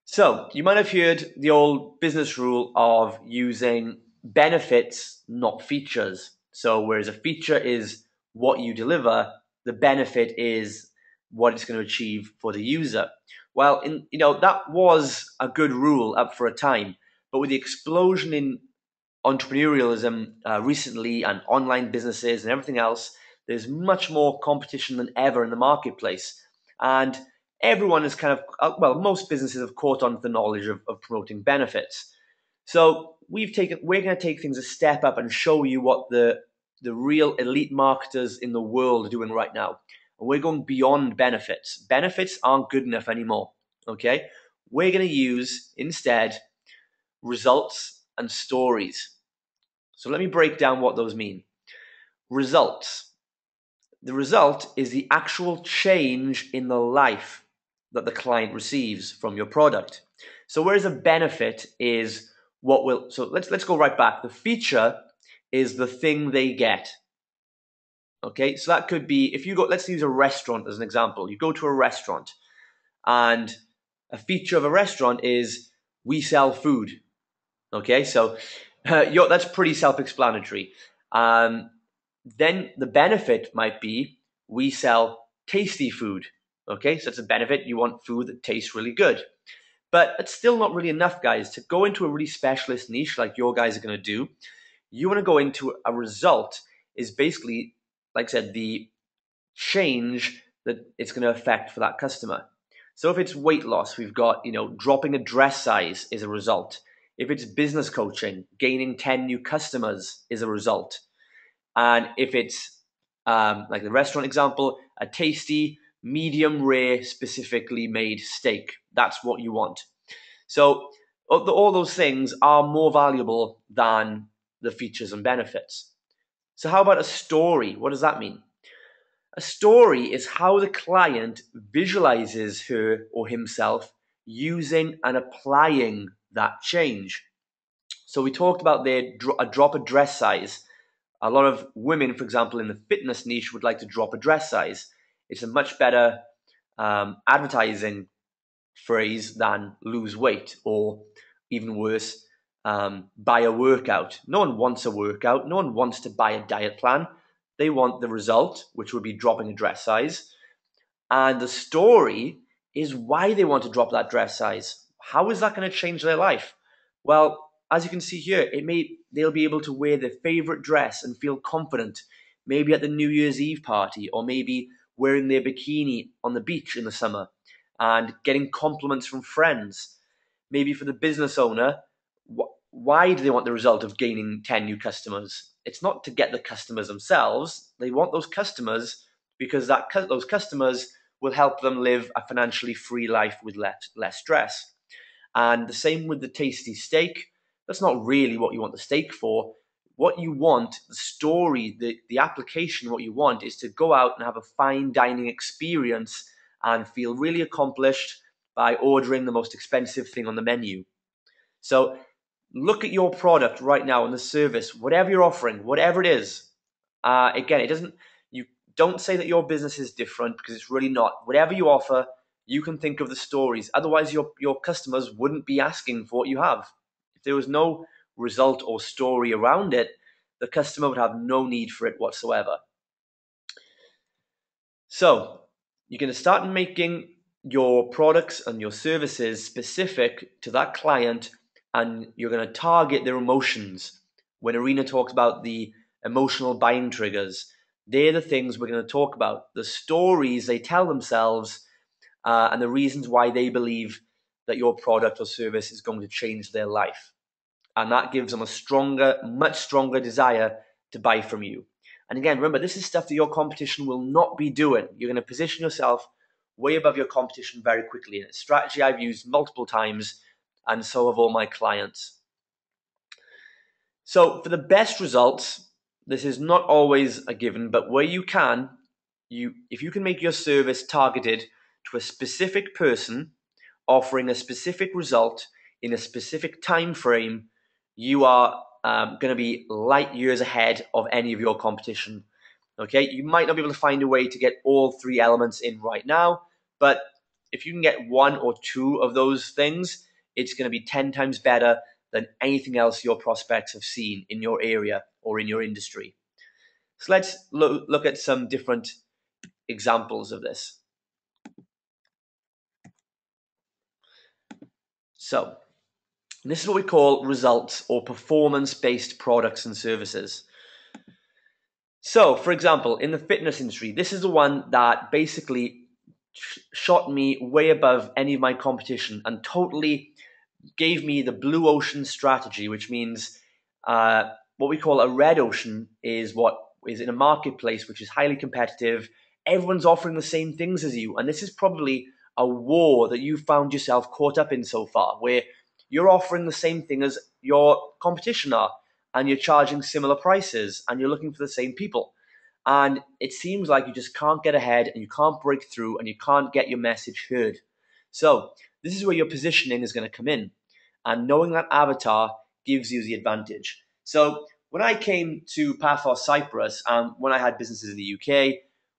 So you might have heard the old business rule of using benefits, not features. So whereas a feature is what you deliver, the benefit is what it's going to achieve for the user. Well, that was a good rule up for a time, but with the explosion in entrepreneurialism recently and online businesses and everything else, there's much more competition than ever in the marketplace. And everyone is most businesses have caught on to the knowledge of promoting benefits. So we're going to take things a step up and show you what the real elite marketers in the world are doing right now. And we're going beyond benefits. Benefits aren't good enough anymore. Okay? We're going to use instead results and stories. So let me break down what those mean. Results. The result is the actual change in the life that the client receives from your product. So whereas a benefit is so let's go right back. The feature is the thing they get. Okay, so that could be, let's use a restaurant as an example. You go to a restaurant and a feature of a restaurant is we sell food. Okay, so that's pretty self-explanatory. Then the benefit might be we sell tasty food. Okay, so it's a benefit. You want food that tastes really good. But it's still not really enough, guys. To go into a really specialist niche like your guys are going to do, you want to go into a result is basically, like I said, the change that it's going to affect for that customer. So if it's weight loss, we've got, dropping a dress size is a result. If it's business coaching, gaining 10 new customers is a result. And if it's, like the restaurant example, a tasty, medium rare, specifically made steak, that's what you want. So all those things are more valuable than the features and benefits. So how about a story? What does that mean? A story is how the client visualizes her or himself using and applying that change. So we talked about a drop a dress size. A lot of women, for example, in the fitness niche would like to drop a dress size. It's a much better advertising phrase than lose weight, or even worse, buy a workout. No one wants a workout. No one wants to buy a diet plan. They want the result, which would be dropping a dress size. And the story is why they want to drop that dress size. How is that going to change their life? Well, as you can see here, they'll be able to wear their favorite dress and feel confident, maybe at the New Year's Eve party, or maybe wearing their bikini on the beach in the summer and getting compliments from friends. Maybe for the business owner, why do they want the result of gaining 10 new customers? It's not to get the customers themselves. They want those customers because those customers will help them live a financially free life with less stress. And the same with the tasty steak. That's not really what you want the steak for. What you want, the story, the application, what you want is to go out and have a fine dining experience and feel really accomplished by ordering the most expensive thing on the menu. So look at your product right now and the service, whatever you're offering, whatever it is. Again, you don't say that your business is different, because it's really not. Whatever you offer, you can think of the stories. Otherwise, your customers wouldn't be asking for what you have. If there was no result or story around it, the customer would have no need for it whatsoever. So you're going to start making your products and your services specific to that client, and you're going to target their emotions. When Irina talks about the emotional buying triggers, they're the things we're going to talk about. The stories they tell themselves, and the reasons why they believe that your product or service is going to change their life. And that gives them a much stronger desire to buy from you. And again, remember, this is stuff that your competition will not be doing. You're going to position yourself way above your competition very quickly. And it's a strategy I've used multiple times, and so have all my clients. So for the best results, this is not always a given, but where you can, if you can make your service targeted to a specific person, offering a specific result in a specific time frame, you are going to be light years ahead of any of your competition. Okay, you might not be able to find a way to get all three elements in right now, But if you can get one or two of those things, it's going to be 10 times better than anything else your prospects have seen in your area or in your industry. So let's look at some different examples of this. So this is what we call results or performance-based products and services. So, for example, in the fitness industry, this is the one that basically shot me way above any of my competition and totally gave me the blue ocean strategy, which means what we call a red ocean is what is in a marketplace which is highly competitive. Everyone's offering the same things as you, and this is probably a war that you found yourself caught up in so far, where you're offering the same thing as your competition are, and you're charging similar prices, and you're looking for the same people. And it seems like you just can't get ahead, and you can't break through, and you can't get your message heard. So this is where your positioning is going to come in. And knowing that avatar gives you the advantage. So when I came to Paphos, Cyprus, when I had businesses in the UK,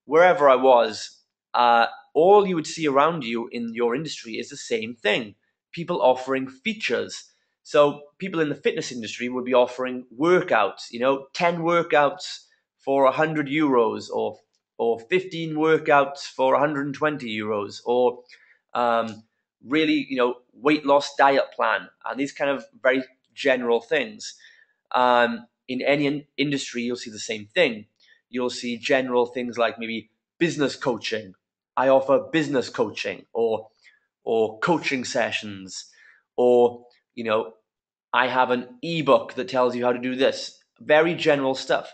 wherever I was, all you would see around you in your industry is the same thing. People offering features. So people in the fitness industry would be offering workouts, 10 workouts for 100 euros or 15 workouts for 120 euros or really, weight loss diet plan and these kind of very general things. In any industry, you'll see the same thing. You'll see general things like maybe business coaching. I offer business coaching or coaching sessions, or I have an ebook that tells you how to do this. Very general stuff.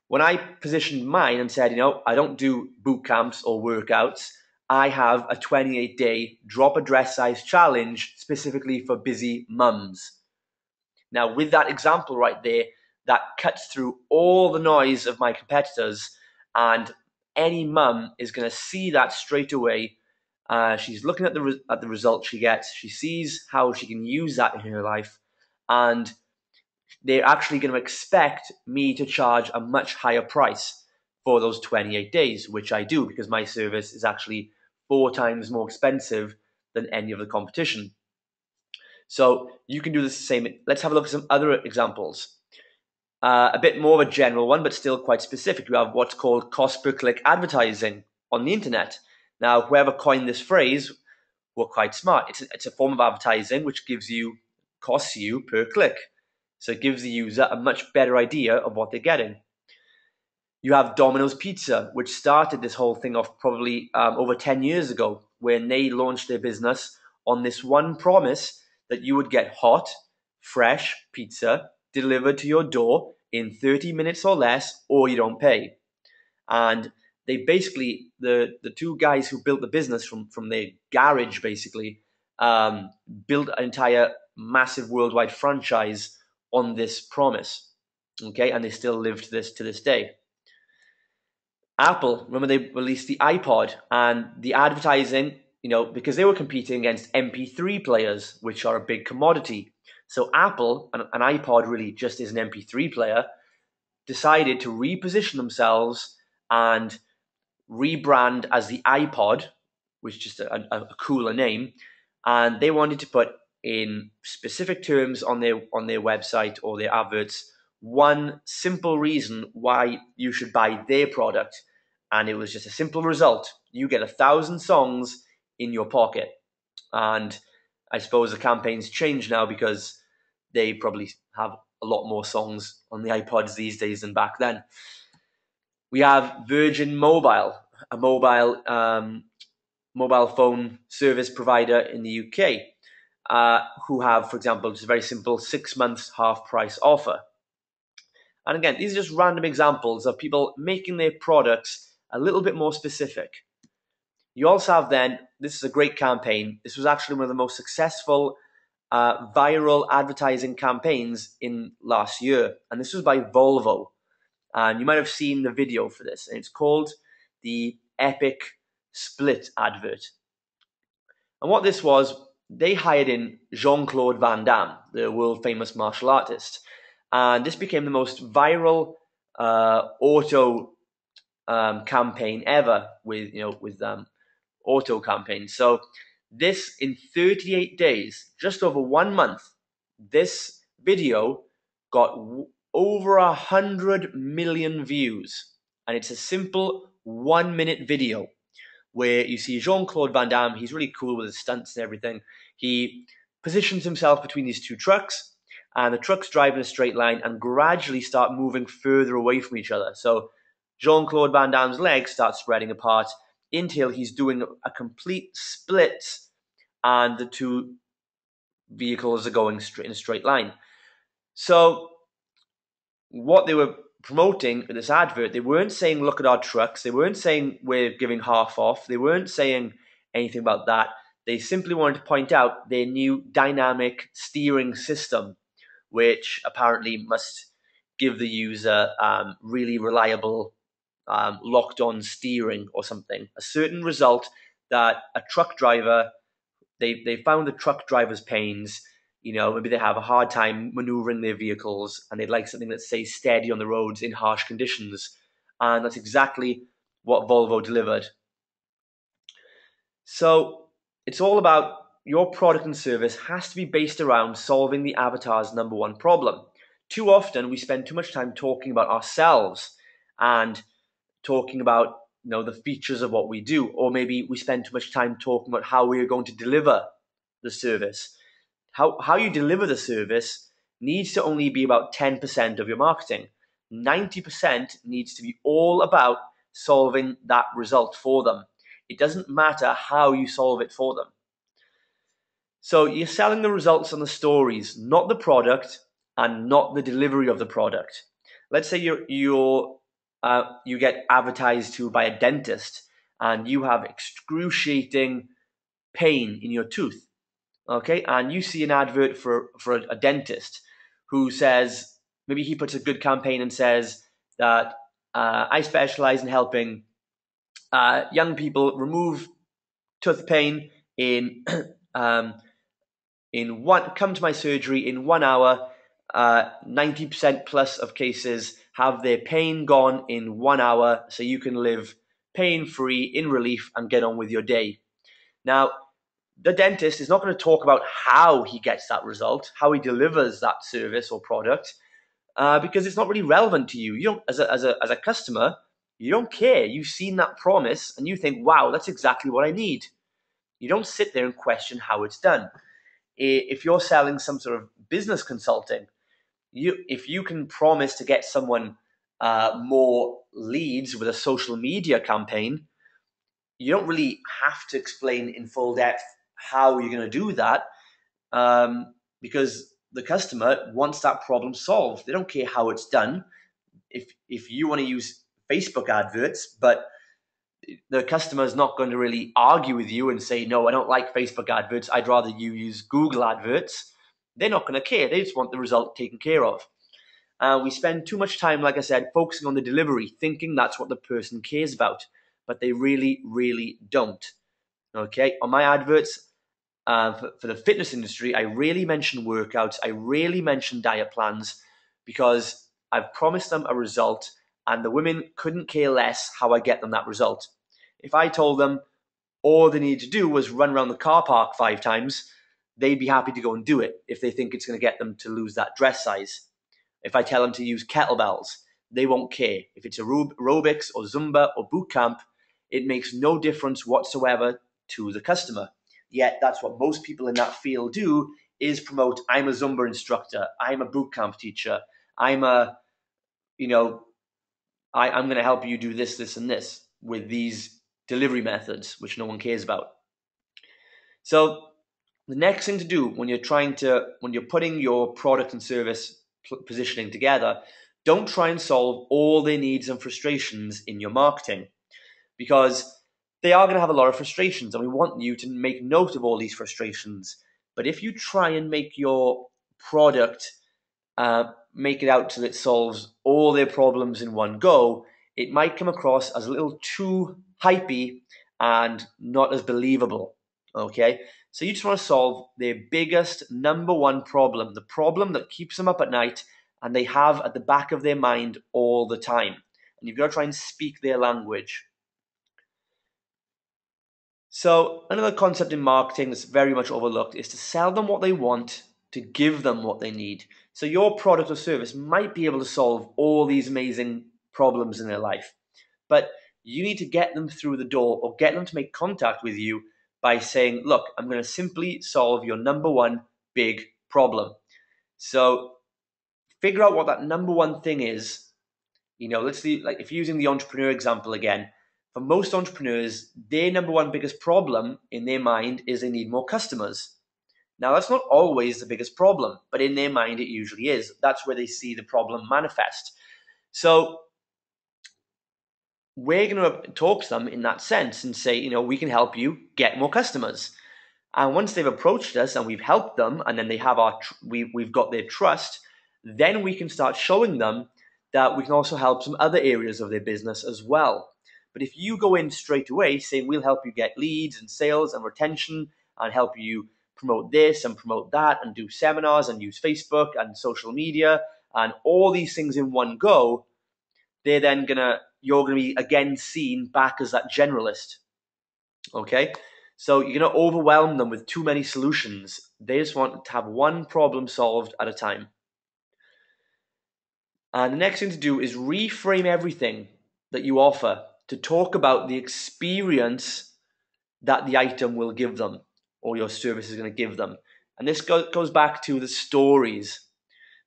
When I positioned mine and said, I don't do boot camps or workouts, I have a 28-day drop a dress size challenge specifically for busy mums. Now, with that example right there, that cuts through all the noise of my competitors, and any mum is going to see that straight away. She's looking at the results she gets. She sees how she can use that in her life, and they're actually going to expect me to charge a much higher price for those 28 days, which I do because my service is actually 4 times more expensive than any of the competition. So you can do this the same. Let's have a look at some other examples. A bit more of a general one, but still quite specific. You have what's called cost per click advertising on the internet. Now, whoever coined this phrase were quite smart. It's a form of advertising which costs you per click. So it gives the user a much better idea of what they're getting. You have Domino's Pizza, which started this whole thing off probably over 10 years ago, when they launched their business on this one promise that you would get hot, fresh pizza delivered to your door in 30 minutes or less, or you don't pay. And they basically, the two guys who built the business from their garage, basically, built an entire massive worldwide franchise on this promise. Okay, and they still live to this day. Apple, remember they released the iPod, and the advertising, because they were competing against MP3 players, which are a big commodity. So Apple, an iPod really just is an MP3 player, decided to reposition themselves and rebrand as the iPod, which is just a cooler name, and they wanted to put in specific terms on their website or their adverts one simple reason why you should buy their product, and it was just a simple result: you get 1,000 songs in your pocket. And I suppose the campaign's changed now because they probably have a lot more songs on the iPods these days than back then. We have Virgin Mobile, a mobile phone service provider in the UK, who have, for example, just a very simple 6 months half price offer. And again, these are just random examples of people making their products a little bit more specific. You also have then, this is a great campaign. This was actually one of the most successful viral advertising campaigns in last year. And this was by Volvo. And you might have seen the video for this. And it's called the Epic Split advert. And what this was, they hired in Jean-Claude Van Damme, the world famous martial artist. And this became the most viral auto campaign ever with auto campaign. So this, in 38 days, just over 1 month, this video got over 100 million views. And it's a simple 1-minute video where you see Jean-Claude Van Damme. He's really cool with his stunts and everything. He positions himself between these two trucks, and the trucks drive in a straight line and gradually start moving further away from each other. So Jean-Claude Van Damme's legs start spreading apart until he's doing a complete split, and the two vehicles are going straight in a straight line. So what they were promoting in this advert, they weren't saying, look at our trucks. They weren't saying we're giving half off. They weren't saying anything about that. They simply wanted to point out their new dynamic steering system, which apparently must give the user really reliable locked-on steering or something. A certain result that a truck driver, they found the truck driver's pains. Maybe they have a hard time maneuvering their vehicles and they'd like something that stays steady on the roads in harsh conditions. And that's exactly what Volvo delivered. So it's all about your product and service has to be based around solving the avatar's number one problem. Too often we spend too much time talking about ourselves and talking about the features of what we do, or maybe we spend too much time talking about how we are going to deliver the service. How you deliver the service needs to only be about 10% of your marketing. 90% needs to be all about solving that result for them. It doesn't matter how you solve it for them. So you're selling the results and the stories, not the product and not the delivery of the product. Let's say you get advertised to by a dentist and you have excruciating pain in your tooth. Okay, and you see an advert for a dentist who says, maybe he puts a good campaign and says that I specialize in helping young people remove tooth pain in come to my surgery in 1 hour. 90% plus of cases have their pain gone in 1 hour, so you can live pain-free in relief and get on with your day. Now, the dentist is not going to talk about how he gets that result, how he delivers that service or product, because it's not really relevant to you. You don't, as a customer, you don't care. You've seen that promise and you think, wow, that's exactly what I need. You don't sit there and question how it's done. If you're selling some sort of business consulting, if you can promise to get someone more leads with a social media campaign, you don't really have to explain in full depth how you're going to do that, because the customer wants that problem solved. They don't care how it's done. If you want to use Facebook adverts, but the customer is not going to really argue with you and say, no, I don't like Facebook adverts, I'd rather you use Google adverts. They're not going to care. They just want the result taken care of. We spend too much time, like I said, focusing on the delivery, thinking that's what the person cares about, but they really, really don't. Okay, on my adverts for the fitness industry, I really mention workouts, I really mention diet plans, because I've promised them a result and the women couldn't care less how I get them that result. If I told them all they need to do was run around the car park 5 times, they'd be happy to go and do it if they think it's going to get them to lose that dress size. If I tell them to use kettlebells, they won't care. If it's aerobics or Zumba or boot camp, it makes no difference whatsoever to the customer. Yet that's what most people in that field do, is promote, I'm a Zumba instructor, I'm a boot camp teacher, I'm going to help you do this, this, and this with these delivery methods, which no one cares about. So the next thing to do when you're putting your product and service positioning together, don't try and solve all their needs and frustrations in your marketing, because they are going to have a lot of frustrations and we want you to make note of all these frustrations. But if you try and make your product make it out till it solves all their problems in one go, it might come across as a little too hypey and not as believable. Okay, so you just want to solve their biggest number one problem, the problem that keeps them up at night and they have at the back of their mind all the time. And you've got to try and speak their language. So another concept in marketing that's very much overlooked is to sell them what they want, to give them what they need. So your product or service might be able to solve all these amazing problems in their life, but you need to get them through the door or get them to make contact with you by saying, look, I'm going to simply solve your number one big problem. So figure out what that number one thing is. Let's see, like if using the entrepreneur example again, for most entrepreneurs, their number one biggest problem in their mind is they need more customers. Now, that's not always the biggest problem, but in their mind, it usually is. That's where they see the problem manifest. So we're going to talk to them in that sense and say, we can help you get more customers. And once they've approached us and we've helped them, and then they have we've got their trust, then we can start showing them that we can also help some other areas of their business as well. But if you go in straight away saying we'll help you get leads and sales and retention and help you promote this and promote that and do seminars and use Facebook and social media and all these things in one go, you're gonna be again seen back as that generalist. Okay? So you're gonna overwhelm them with too many solutions. They just want to have one problem solved at a time. And the next thing to do is reframe everything that you offer to talk about the experience that the item will give them or your service is going to give them. And this goes back to the stories.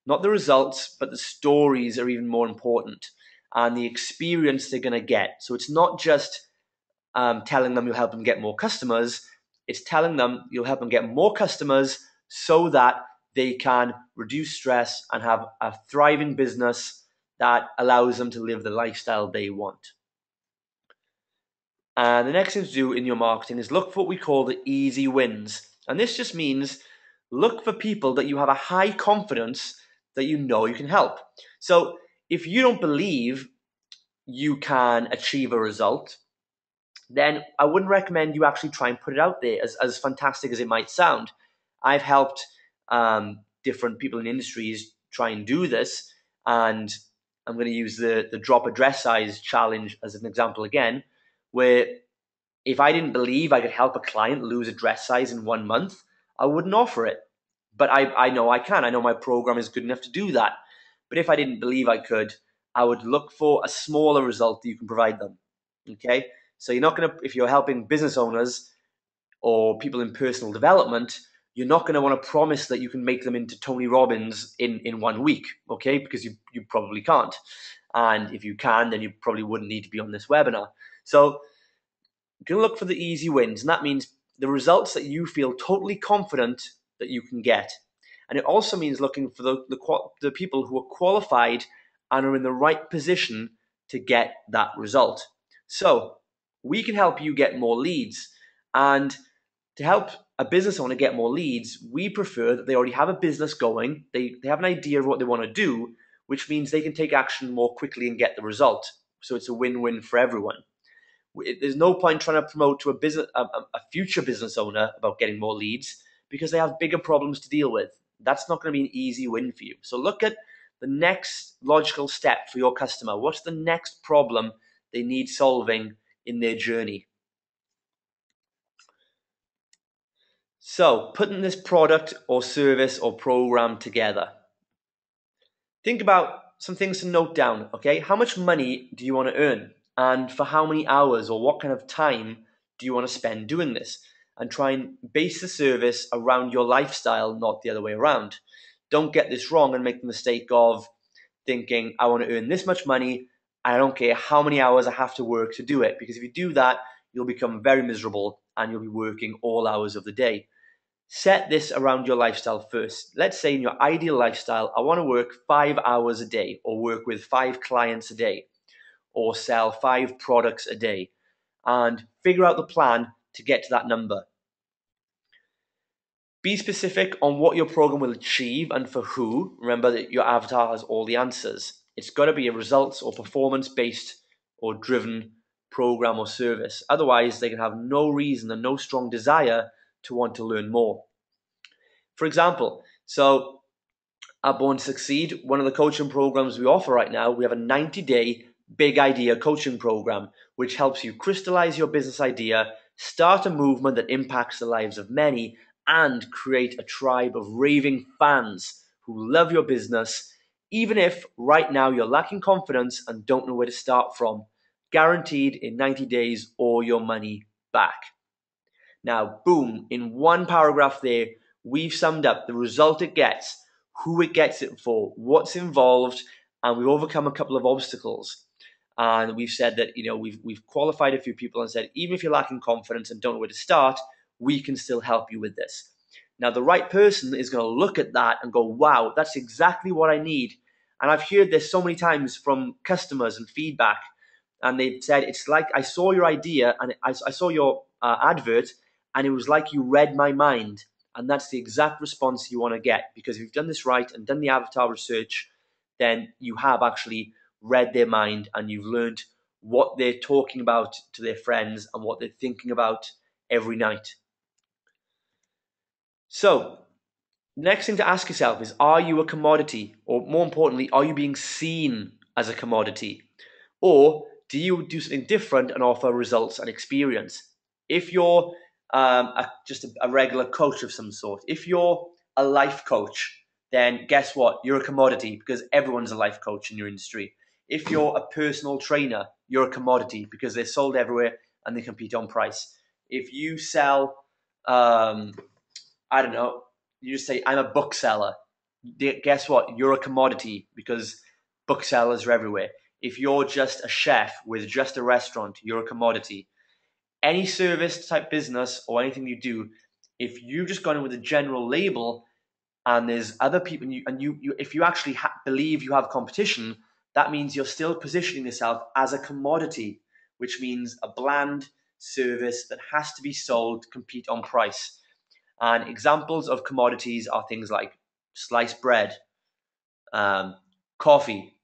Not the results, but the stories are even more important. And the experience they're going to get. So it's not just telling them you'll help them get more customers. It's telling them you'll help them get more customers so that they can reduce stress and have a thriving business that allows them to live the lifestyle they want. And the next thing to do in your marketing is look for what we call the easy wins. And this just means look for people that you have a high confidence that you know you can help. So if you don't believe you can achieve a result, then I wouldn't recommend you actually try and put it out there as fantastic as it might sound. I've helped different people in industries try and do this, and I'm going to use the drop address size challenge as an example again, where if I didn't believe I could help a client lose address size in 1 month, I wouldn't offer it. But I know I can. I know my program is good enough to do that. But if I didn't believe I could, I would look for a smaller result that you can provide them. Okay? So you're not going to, if you're helping business owners or people in personal development, you're not going to want to promise that you can make them into Tony Robbins in 1 week, okay? Because you probably can't. And if you can, then you probably wouldn't need to be on this webinar. So you're going to look for the easy wins, and that means the results that you feel totally confident that you can get. And it also means looking for the people who are qualified and are in the right position to get that result. So we can help you get more leads. And to help a business owner get more leads, we prefer that they already have a business going, they have an idea of what they want to do, which means they can take action more quickly and get the result. So it's a win-win for everyone. There's no point trying to promote to a future business owner about getting more leads because they have bigger problems to deal with. That's not going to be an easy win for you. So look at the next logical step for your customer. What's the next problem they need solving in their journey? So putting this product or service or program together. Think about some things to note down, okay? How much money do you want to earn? And for how many hours or what kind of time do you want to spend doing this? And try and base the service around your lifestyle, not the other way around. Don't get this wrong and make the mistake of thinking, I want to earn this much money. I don't care how many hours I have to work to do it. Because if you do that, you'll become very miserable and you'll be working all hours of the day. Set this around your lifestyle first. Let's say in your ideal lifestyle, I want to work 5 hours a day or work with 5 clients a day or sell 5 products a day, and figure out the plan to get to that number. Be specific on what your program will achieve and for who. Remember that your avatar has all the answers. It's got to be a results or performance-based or driven program or service. Otherwise, they can have no reason and no strong desire to want to learn more. For example, so at Born to Succeed, one of the coaching programs we offer right now, we have a 90-day big idea coaching program, which helps you crystallize your business idea, start a movement that impacts the lives of many, and create a tribe of raving fans who love your business, even if right now you're lacking confidence and don't know where to start from. Guaranteed in 90 days or your money back. Now, boom, in one paragraph there, we've summed up the result it gets, who it gets it for, what's involved, and we've overcome a couple of obstacles. And we've said that, we've qualified a few people and said, even if you're lacking confidence and don't know where to start, we can still help you with this. Now, the right person is going to look at that and go, wow, that's exactly what I need. And I've heard this so many times from customers and feedback. And they've said, it's like I saw your idea and I saw your advert, and it was like you read my mind. And that's the exact response you want to get, because if you've done this right and done the avatar research, then you have actually read their mind and you've learned what they're talking about to their friends and what they're thinking about every night. So, next thing to ask yourself is, are you a commodity? Or more importantly, are you being seen as a commodity? Or do you do something different and offer results and experience? If you're just a regular coach of some sort, if you're a life coach, then guess what? You're a commodity, because everyone's a life coach in your industry. If you're a personal trainer, you're a commodity because they're sold everywhere and they compete on price. If you sell, I don't know, you just say, I'm a bookseller. Guess what? You're a commodity because booksellers are everywhere. If you're just a chef with just a restaurant, you're a commodity. Any service type business or anything you do, if you've just gone in with a general label and there's other people, if you actually believe you have competition, that means you're still positioning yourself as a commodity, which means a bland service that has to be sold to compete on price. And examples of commodities are things like sliced bread, coffee,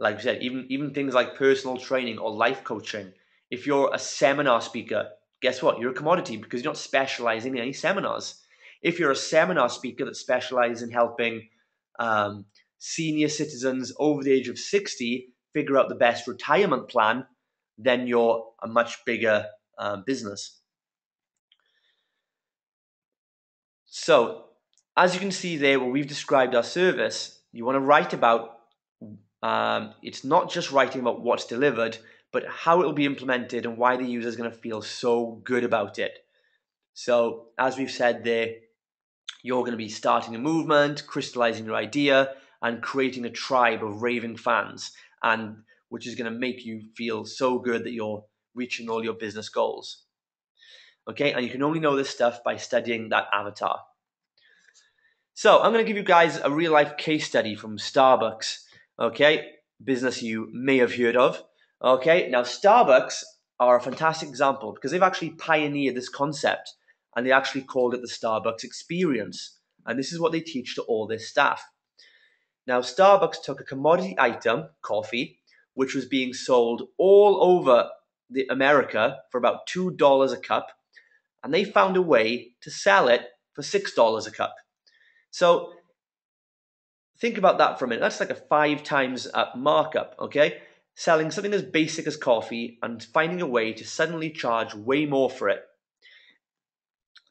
like I said, even things like personal training or life coaching. If you're a seminar speaker, guess what? You're a commodity because you're not specializing in any seminars. If you're a seminar speaker that specializes in helping senior citizens over the age of 60 figure out the best retirement plan, then you're a much bigger business. So, as you can see there, where we've described our service, you want to write about, it's not just writing about what's delivered, but how it will be implemented and why the user is going to feel so good about it. So, as we've said there, you're going to be starting a movement, crystallizing your idea, and creating a tribe of raving fans, and which is going to make you feel so good that you're reaching all your business goals. Okay, and you can only know this stuff by studying that avatar. So I'm going to give you guys a real life case study from Starbucks, okay, business you may have heard of. Okay, now Starbucks are a fantastic example because they've actually pioneered this concept and they actually called it the Starbucks experience. And this is what they teach to all their staff. Now Starbucks took a commodity item, coffee, which was being sold all over America for about $2 a cup, and they found a way to sell it for $6 a cup. So think about that for a minute. That's like a 5 times markup, okay? Selling something as basic as coffee and finding a way to suddenly charge way more for it.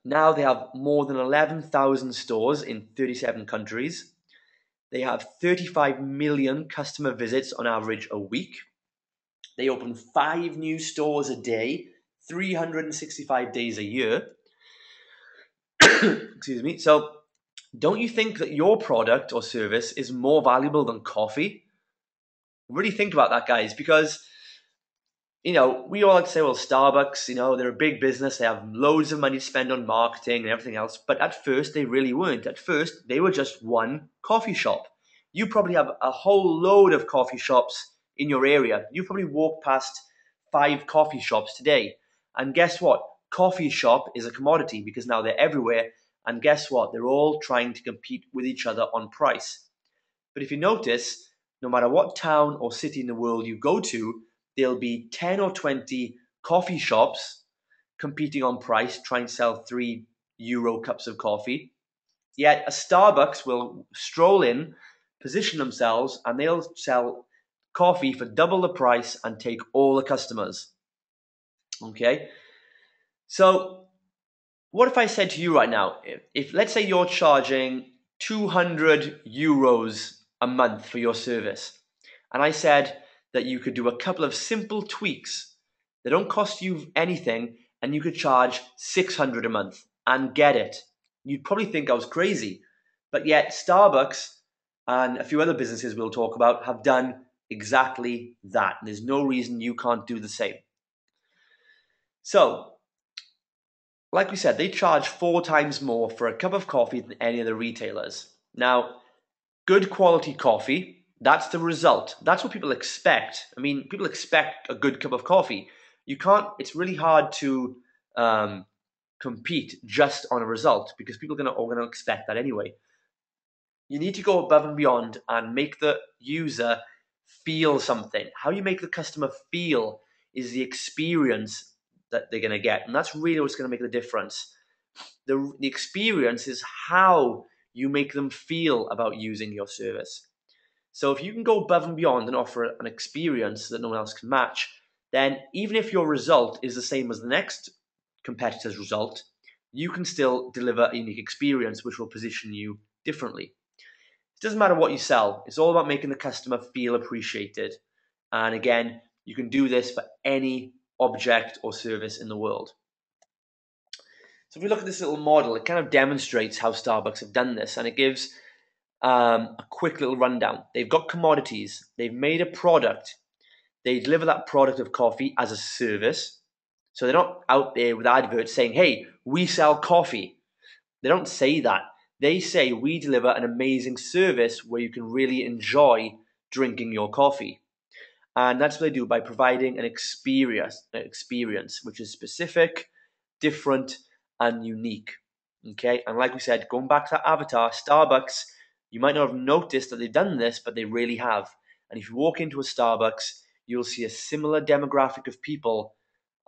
Now they have more than 11,000 stores in 37 countries. They have 35 million customer visits on average a week. They open 5 new stores a day, 365 days a year. Excuse me. So don't you think that your product or service is more valuable than coffee? Really think about that, guys, because, we all like to say, well, Starbucks, they're a big business. They have loads of money to spend on marketing and everything else. But at first, they really weren't. At first, they were just one coffee shop. You probably have a whole load of coffee shops in your area. You probably walk past 5 coffee shops today. And guess what? Coffee shop is a commodity because now they're everywhere. And guess what? They're all trying to compete with each other on price. But if you notice, no matter what town or city in the world you go to, there'll be 10 or 20 coffee shops competing on price, trying to sell €3 cups of coffee. Yet a Starbucks will stroll in, position themselves, and they'll sell coffee for double the price and take all the customers. Okay? So what if I said to you right now, if let's say you're charging 200 euros a month for your service, and I said that you could do a couple of simple tweaks that don't cost you anything, and you could charge 600 a month and get it, you'd probably think I was crazy. But yet Starbucks and a few other businesses we'll talk about have done exactly that. There's no reason you can't do the same. So, like we said, they charge 4 times more for a cup of coffee than any other retailers. Now, good quality coffee, that's the result. That's what people expect. I mean, people expect a good cup of coffee. It's really hard to compete just on a result because people are going to expect that anyway. You need to go above and beyond and make the user feel something. How you make the customer feel is the experience that they're going to get. And that's really what's going to make the difference. The experience is how you make them feel about using your service. So if you can go above and beyond and offer an experience that no one else can match, then even if your result is the same as the next competitor's result, you can still deliver a unique experience which will position you differently. It doesn't matter what you sell. It's all about making the customer feel appreciated. And again, you can do this for any object or service in the world. So if we look at this little model, it kind of demonstrates how Starbucks have done this, and it gives a quick little rundown. They've got commodities. They've made a product. They deliver that product of coffee as a service. So they're not out there with adverts saying, hey, we sell coffee. They don't say that. They say we deliver an amazing service where you can really enjoy drinking your coffee. And that's what they do by providing an experience which is specific, different, and unique. Okay, and like we said, going back to that avatar, Starbucks, you might not have noticed that they've done this, but they really have. And if you walk into a Starbucks, you'll see a similar demographic of people.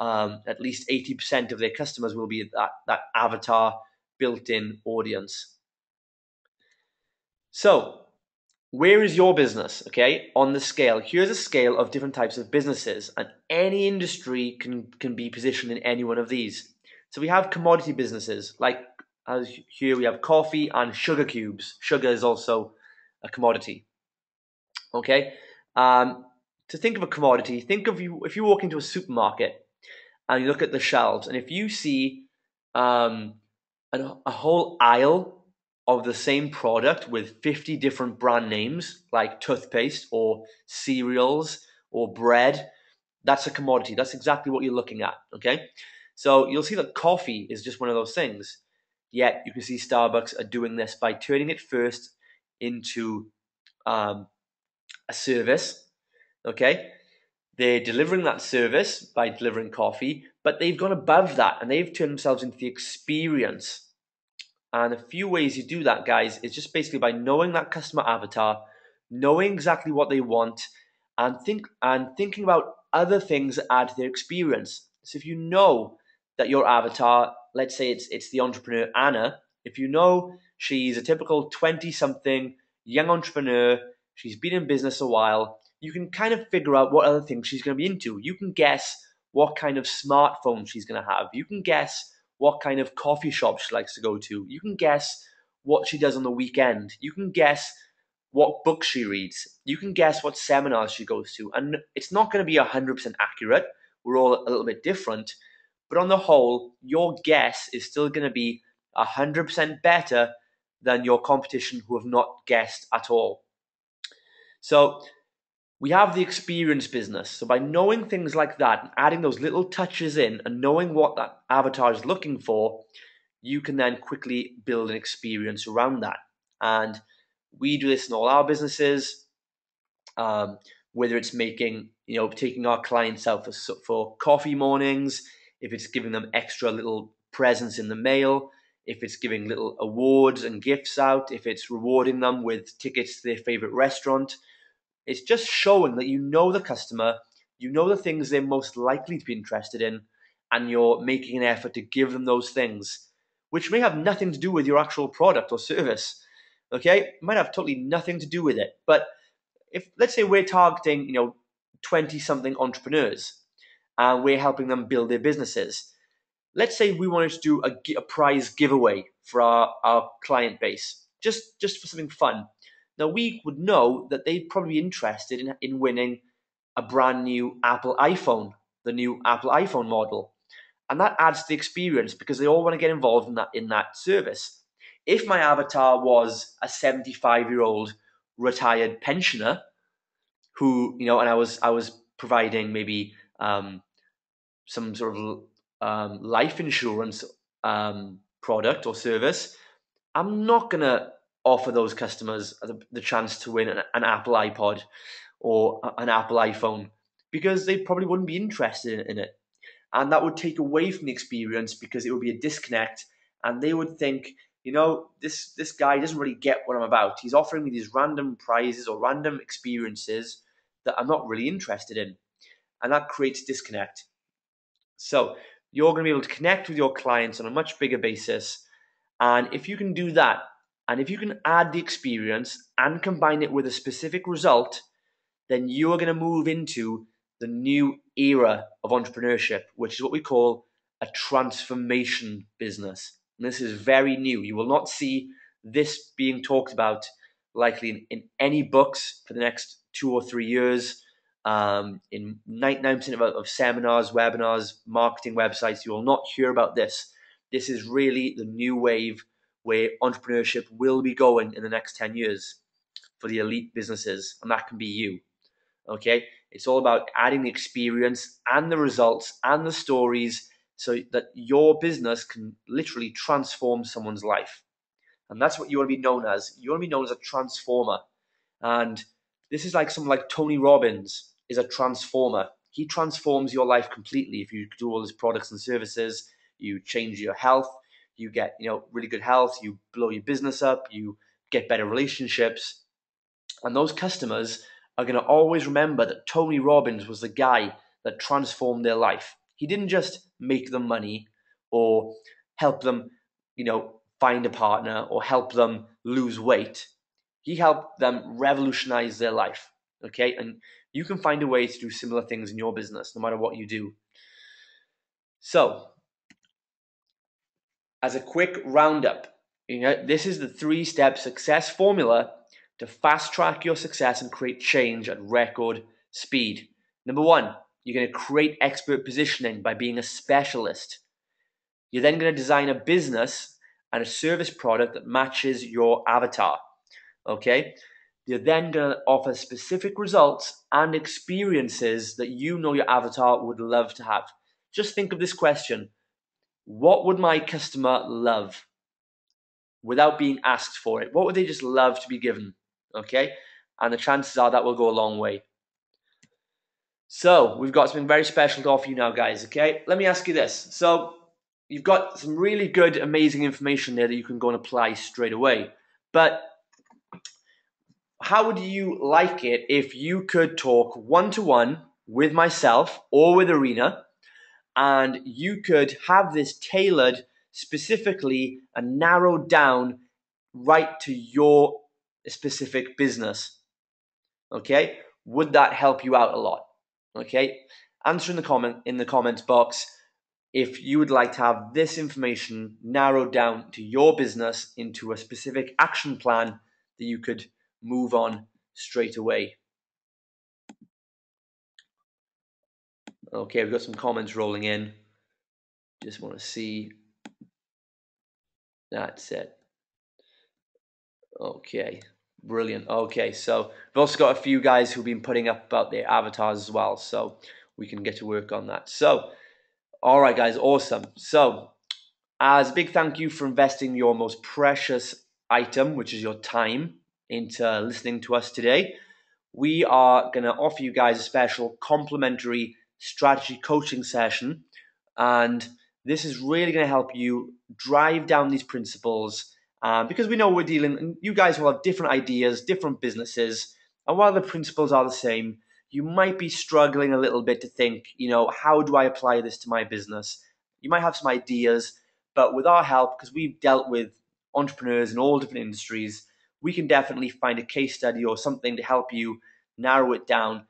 At least 80% of their customers will be that avatar built-in audience. So, where is your business, okay, on the scale? Here's a scale of different types of businesses, and any industry can be positioned in any one of these. So we have commodity businesses, like as here we have coffee and sugar cubes. Sugar is also a commodity, okay? To think of a commodity, think of if you walk into a supermarket and you look at the shelves, and if you see a whole aisle of the same product with 50 different brand names like toothpaste or cereals or bread, that's a commodity. That's exactly what you're looking at, okay? So you'll see that coffee is just one of those things. Yet you can see Starbucks are doing this by turning it first into a service, okay? They're delivering that service by delivering coffee, but they've gone above that and they've turned themselves into the experience. And a few ways you do that, guys, is just basically by knowing that customer avatar, knowing exactly what they want, and thinking about other things that add to their experience. So if you know that your avatar, let's say it's the entrepreneur Anna, if you know she's a typical 20-something young entrepreneur, she's been in business a while, you can kind of figure out what other things she's going to be into. You can guess what kind of smartphone she's going to have. You can guess what kind of coffee shop she likes to go to. You can guess what she does on the weekend. You can guess what books she reads. You can guess what seminars she goes to. And it's not going to be 100% accurate. We're all a little bit different. But on the whole, your guess is still going to be 100% better than your competition who have not guessed at all. So we have the experience business. So by knowing things like that and adding those little touches in and knowing what that avatar is looking for, you can then quickly build an experience around that. And we do this in all our businesses, whether it's taking our clients out for coffee mornings, if it's giving them extra little presents in the mail, if it's giving little awards and gifts out, if it's rewarding them with tickets to their favorite restaurant. It's just showing that you know the customer, you know the things they're most likely to be interested in, and you're making an effort to give them those things, which may have nothing to do with your actual product or service. Okay, it might have totally nothing to do with it. But if let's say we're targeting 20-something entrepreneurs and we're helping them build their businesses, let's say we wanted to do a prize giveaway for our client base, just for something fun. Now, we would know that they'd probably be interested in winning a brand new Apple iPhone, the new Apple iPhone model. And that adds to the experience because they all want to get involved in that service. If my avatar was a 75-year-old retired pensioner who, and I was providing maybe some sort of life insurance product or service, I'm not going to offer those customers the chance to win an Apple iPod or an Apple iPhone because they probably wouldn't be interested in it. And that would take away from the experience because it would be a disconnect, and they would think, this guy doesn't really get what I'm about. He's offering me these random prizes or random experiences that I'm not really interested in. And that creates disconnect. So you're going to be able to connect with your clients on a much bigger basis. And if you can do that, and if you can add the experience and combine it with a specific result, then you are going to move into the new era of entrepreneurship, which is what we call a transformation business. And this is very new. You will not see this being talked about likely in any books for the next 2 or 3 years. In 99% of seminars, webinars, marketing websites, you will not hear about this. This is really the new wave where entrepreneurship will be going in the next 10 years for the elite businesses, and that can be you. Okay, it's all about adding the experience and the results and the stories so that your business can literally transform someone's life. And that's what you want to be known as. You want to be known as a transformer. And this is like someone like Tony Robbins is a transformer. He transforms your life completely. If you do all his products and services, you change your health, you get really good health, you blow your business up, you get better relationships, and those customers are going to always remember that Tony Robbins was the guy that transformed their life. He didn't just make them money or help them, find a partner or help them lose weight. He helped them revolutionize their life. Okay, and you can find a way to do similar things in your business, no matter what you do. So, as a quick roundup, this is the 3-step success formula to fast track your success and create change at record speed. Number 1, you're going to create expert positioning by being a specialist. You're then going to design a business and a service product that matches your avatar. Okay? You're then going to offer specific results and experiences that your avatar would love to have. Just think of this question. What would my customer love without being asked for it? What would they just love to be given? Okay? And the chances are that will go a long way. So, we've got something very special to offer you now, guys, okay? Let me ask you this. So, you've got some really good, amazing information there that you can go and apply straight away. But how would you like it if you could talk one-to-one with myself or with Irina, and you could have this tailored specifically and narrowed down right to your specific business? Okay, would that help you out a lot? Okay, answer in the comments box if you would like to have this information narrowed down to your business into a specific action plan that you could move on straight away. Okay, we've got some comments rolling in. Just want to see. That's it. Okay, brilliant. Okay, so we've also got a few guys who've been putting up about their avatars as well, so we can get to work on that. So, all right, guys, awesome. So, as a big thank you for investing your most precious item, which is your time, into listening to us today, we are going to offer you guys a special complimentary strategy coaching session. And this is really going to help you drive down these principles because we know we're dealing, and you guys will have different ideas, different businesses. And while the principles are the same, you might be struggling a little bit to think, how do I apply this to my business? You might have some ideas, but with our help, because we've dealt with entrepreneurs in all different industries, we can definitely find a case study or something to help you narrow it down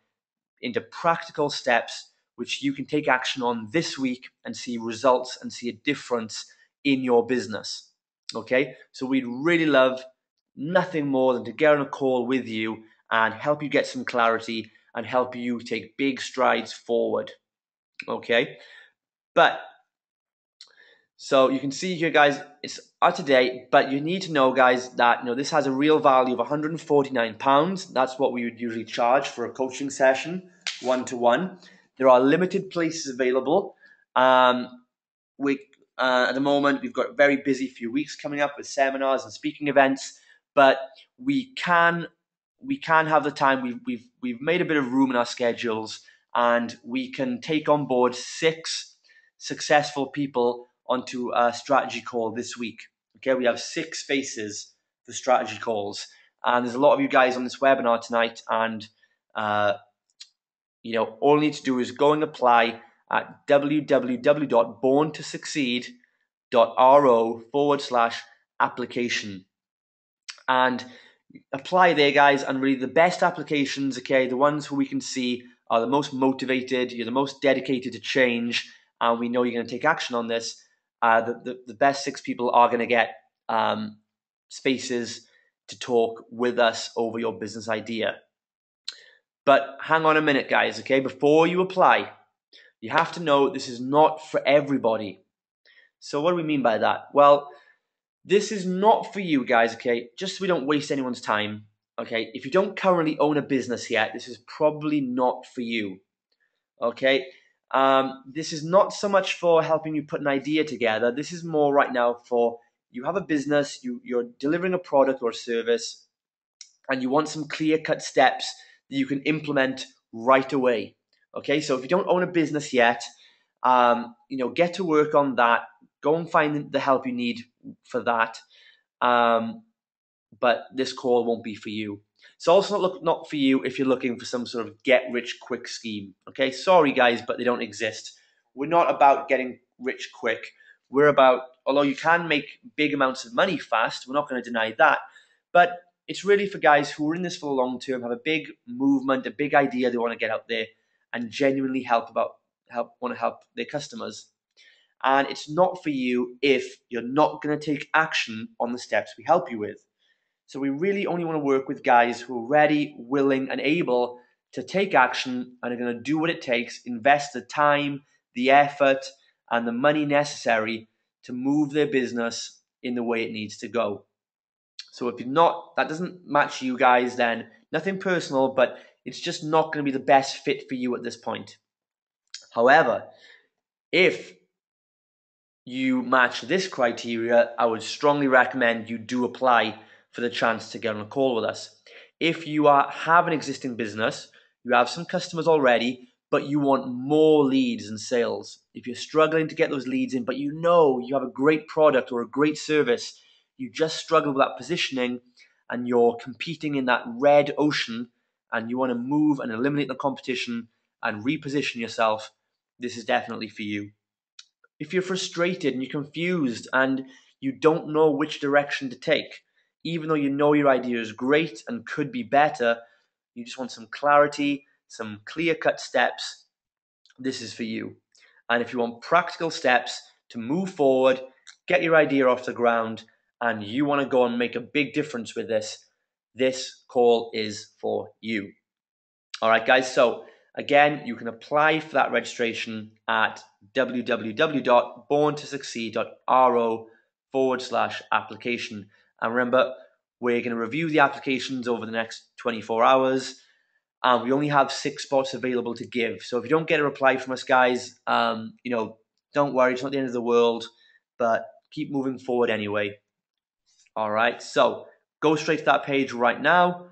into practical steps which you can take action on this week and see results and see a difference in your business. Okay, so we'd really love nothing more than to get on a call with you and help you get some clarity and help you take big strides forward. Okay, but so you can see here, guys, it's up to date, but you need to know, guys, that this has a real value of £149. That's what we would usually charge for a coaching session, one-to-one. There are limited places available. At the moment, we've got a very busy few weeks coming up with seminars and speaking events, but we can have the time. We've made a bit of room in our schedules, and we can take on board 6 successful people onto a strategy call this week. Okay, we have 6 spaces for strategy calls, and there's a lot of you guys on this webinar tonight, and all you need to do is go and apply at www.borntosucceed.ro/application and apply there, guys. And really the best applications, okay, the ones who we can see are the most motivated, you're the most dedicated to change, and we know you're going to take action on this. The best 6 people are going to get spaces to talk with us over your business idea. But hang on a minute, guys, okay? Before you apply, you have to know this is not for everybody. So what do we mean by that? Well, this is not for you, guys, okay? Just so we don't waste anyone's time, okay? If you don't currently own a business yet, this is probably not for you, okay? This is not so much for helping you put an idea together. This is more right now for you have a business, you're delivering a product or a service, and you want some clear-cut steps that you can implement right away. Okay, so if you don't own a business yet, get to work on that. Go and find the help you need for that. But this call won't be for you. It's also not for you if you're looking for some sort of get-rich-quick scheme. Okay, sorry guys, but they don't exist. We're not about getting rich quick. We're about, although you can make big amounts of money fast, we're not going to deny that, but it's really for guys who are in this for the long term, have a big movement, a big idea they want to get out there, and genuinely want to help their customers. And it's not for you if you're not going to take action on the steps we help you with. So we really only want to work with guys who are ready, willing, and able to take action and are going to do what it takes, invest the time, the effort, and the money necessary to move their business in the way it needs to go. So if that doesn't match you guys, then nothing personal, but it's just not going to be the best fit for you at this point. However, if you match this criteria, I would strongly recommend you do apply for the chance to get on a call with us. If you have an existing business, you have some customers already, but you want more leads and sales. If you're struggling to get those leads in, but you have a great product or a great service, you just struggle with that positioning and you're competing in that red ocean and you want to move and eliminate the competition and reposition yourself, this is definitely for you. If you're frustrated and you're confused and you don't know which direction to take, even though you know your idea is great and could be better, you just want some clarity, some clear-cut steps, this is for you. And if you want practical steps to move forward, get your idea off the ground, and you want to go and make a big difference with this call is for you. All right, guys, so again, you can apply for that registration at www.borntosucceed.ro/application. And remember, we're going to review the applications over the next 24 hours. And we only have 6 spots available to give. So if you don't get a reply from us, guys, don't worry, it's not the end of the world, but keep moving forward anyway. All right, so go straight to that page right now.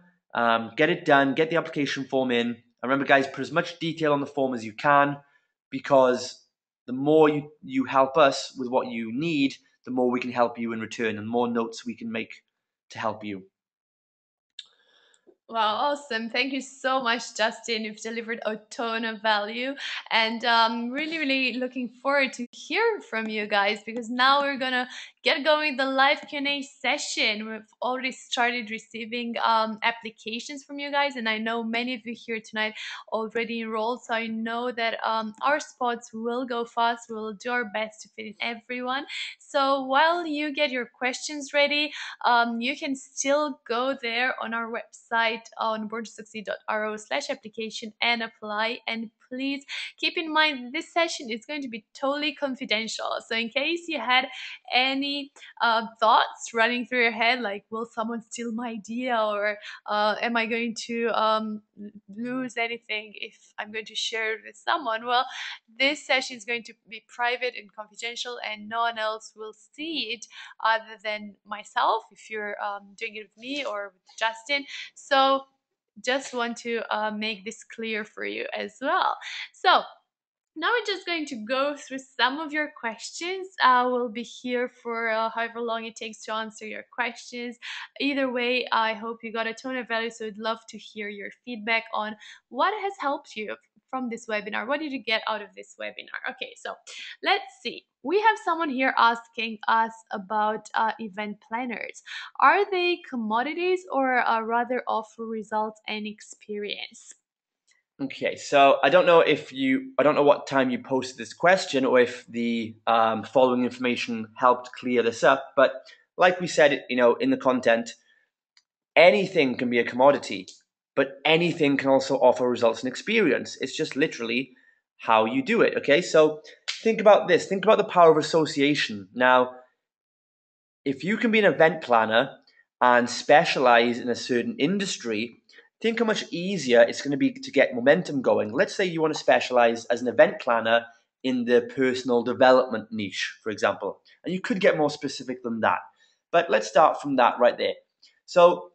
Get it done, get the application form in. And remember, guys, put as much detail on the form as you can, because the more you help us with what you need, the more we can help you in return and more notes we can make to help you. Wow, awesome. Thank you so much, Justin. You've delivered a ton of value. And really, really looking forward to hearing from you guys, because now we're going to get going with the live Q&A session. We've already started receiving applications from you guys. And I know many of you here tonight already enrolled. So I know that our spots will go fast. We'll do our best to fit in everyone. So while you get your questions ready, you can still go there on our website on borntosucceed.ro/application and apply. And please keep in mind this session is going to be totally confidential. So in case you had any thoughts running through your head, like, will someone steal my idea, or am I going to lose anything if I'm going to share it with someone? Well, this session is going to be private and confidential, and no one else will see it other than myself if you're doing it with me or with Justin. So just want to make this clear for you as well. So now we're just going to go through some of your questions. We'll be here for however long it takes to answer your questions. Either way, I hope you got a ton of value. So I'd love to hear your feedback on what has helped you from this webinar. What did you get out of this webinar? Okay, so let's see. We have someone here asking us about event planners. Are they commodities, or rather offer results and experience? Okay, so I don't know what time you posted this question, or if the following information helped clear this up. But like we said, in the content, anything can be a commodity, but anything can also offer results and experience. It's just literally how you do it. Okay, so think about this. Think about the power of association. Now, if you can be an event planner and specialize in a certain industry, think how much easier it's going to be to get momentum going. Let's say you want to specialize as an event planner in the personal development niche, for example, and you could get more specific than that. But let's start from that right there. So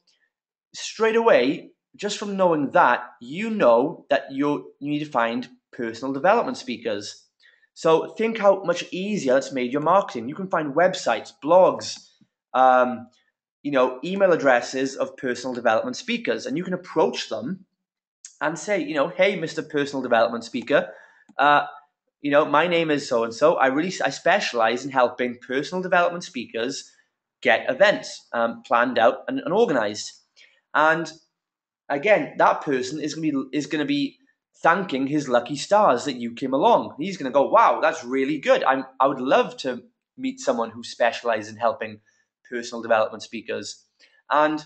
straight away, just from knowing that, you know that you need to find personal development speakers. So think how much easier it's made your marketing. You can find websites, blogs, email addresses of personal development speakers, and you can approach them and say, hey, Mr. Personal Development Speaker, my name is so and so. I specialize in helping personal development speakers get events planned out and organized. And again, that person is going to be thanking his lucky stars that you came along. He's going to go, wow, that's really good. I would love to meet someone who specializes in helping personal development speakers. And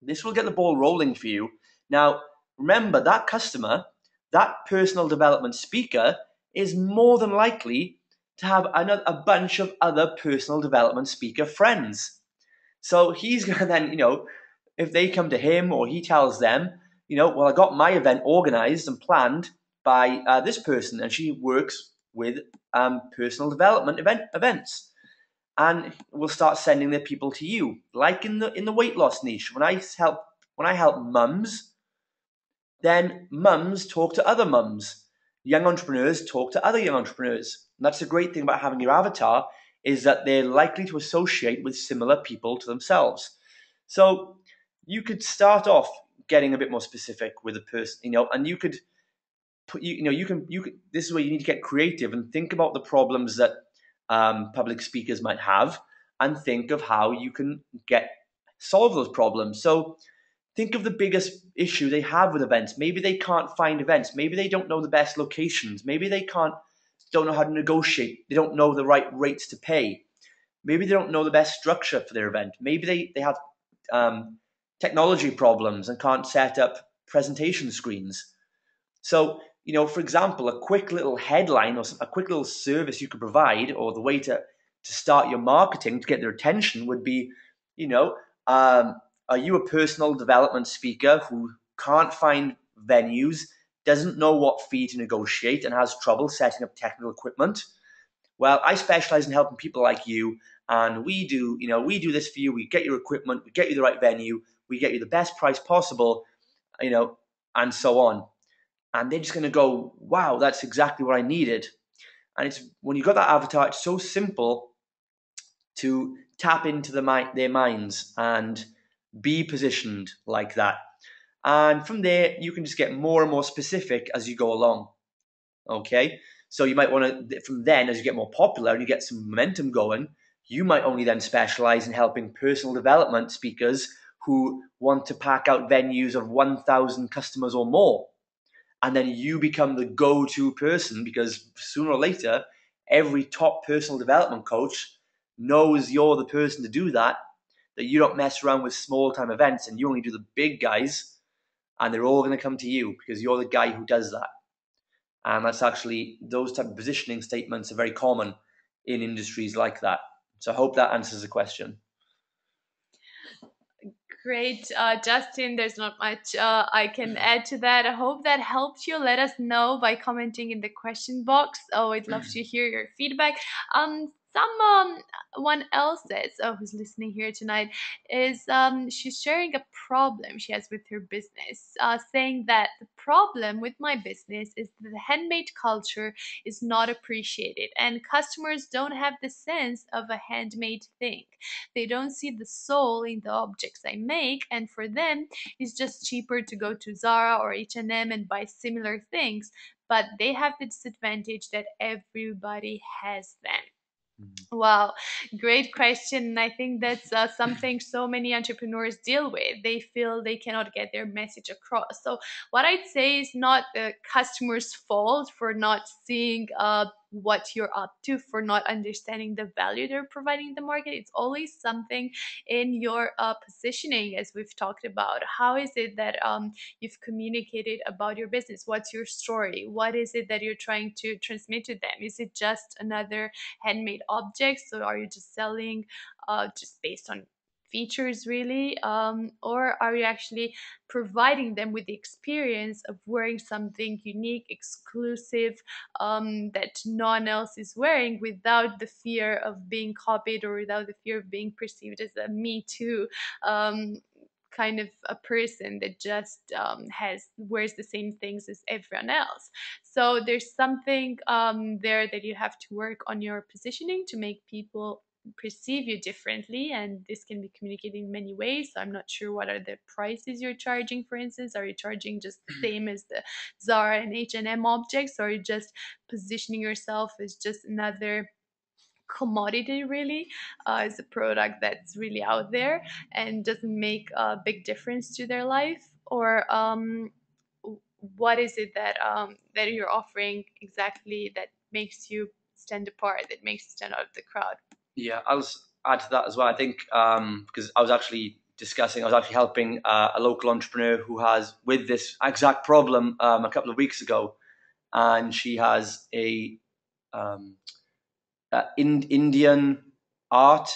this will get the ball rolling for you. Now, remember, that customer, that personal development speaker, is more than likely to have a bunch of other personal development speaker friends. So he's going to then, if they come to him or he tells them, well, I got my event organized and planned by this person, and she works with personal development events, and we'll start sending their people to you, like in the weight loss niche. When I help mums, then mums talk to other mums. Young entrepreneurs talk to other young entrepreneurs. And that's the great thing about having your avatar, is that they're likely to associate with similar people to themselves. So you could start off getting a bit more specific with a person, and you could put, this is where you need to get creative and think about the problems that public speakers might have, and think of how you can solve those problems. So think of the biggest issue they have with events. Maybe they can't find events. Maybe they don't know the best locations. Maybe they don't know how to negotiate. They don't know the right rates to pay. Maybe they don't know the best structure for their event. Maybe they have technology problems and can't set up presentation screens. So, for example, a quick little headline or a quick little service you could provide, or the way to start your marketing to get their attention would be, are you a personal development speaker who can't find venues, doesn't know what fee to negotiate, and has trouble setting up technical equipment? Well, I specialize in helping people like you, and we do this for you. We get your equipment, we get you the right venue, we get you the best price possible, and so on. And they're just going to go, wow, that's exactly what I needed. And it's when you got that avatar, it's so simple to tap into their minds and be positioned like that. And from there, you can just get more and more specific as you go along. Okay, so you might want to, from then, as you get more popular and you get some momentum going, you might only then specialize in helping personal development speakers who want to pack out venues of 1,000 customers or more. And then you become the go-to person, because sooner or later, every top personal development coach knows you're the person to do that, that you don't mess around with small time events and you only do the big guys, and they're all going to come to you because you're the guy who does that. And that's actually, those type of positioning statements are very common in industries like that. So I hope that answers the question. Great, Justin. There's not much I can add to that. I hope that helped you. Let us know by commenting in the question box. Oh, I'd love to hear your feedback. One else says, oh, who's listening here tonight, is she's sharing a problem she has with her business, saying that the problem with my business is that the handmade culture is not appreciated and customers don't have the sense of a handmade thing. They don't see the soul in the objects I make, and for them, it's just cheaper to go to Zara or H&M and buy similar things, but they have the disadvantage that everybody has them. Wow, great question. And I think that's something so many entrepreneurs deal with. They feel they cannot get their message across. So, what I'd say is not the customer's fault for not seeing what you're up to, for not understanding the value they're providing in the market. It's always something in your positioning, as we've talked about. How is it that you've communicated about your business? What's your story? What is it that you're trying to transmit to them? Is it just another handmade objects, so are you just selling just based on features really, or are you actually providing them with the experience of wearing something unique, exclusive, that no one else is wearing, without the fear of being copied or without the fear of being perceived as a me too kind of a person that just wears the same things as everyone else. So there's something there that you have to work on your positioning to make people perceive you differently, and this can be communicated in many ways. So I'm not sure what are the prices you're charging. For instance, are you charging just the same as the Zara and H&M objects, or are you just positioning yourself as just another commodity really, as a product that's really out there and doesn't make a big difference to their life? Or what is it that you're offering exactly that makes you stand apart, that makes you stand out of the crowd? Yeah, I'll just add to that as well. I think because I was actually helping a local entrepreneur who has with this exact problem a couple of weeks ago, and she has a Indian art.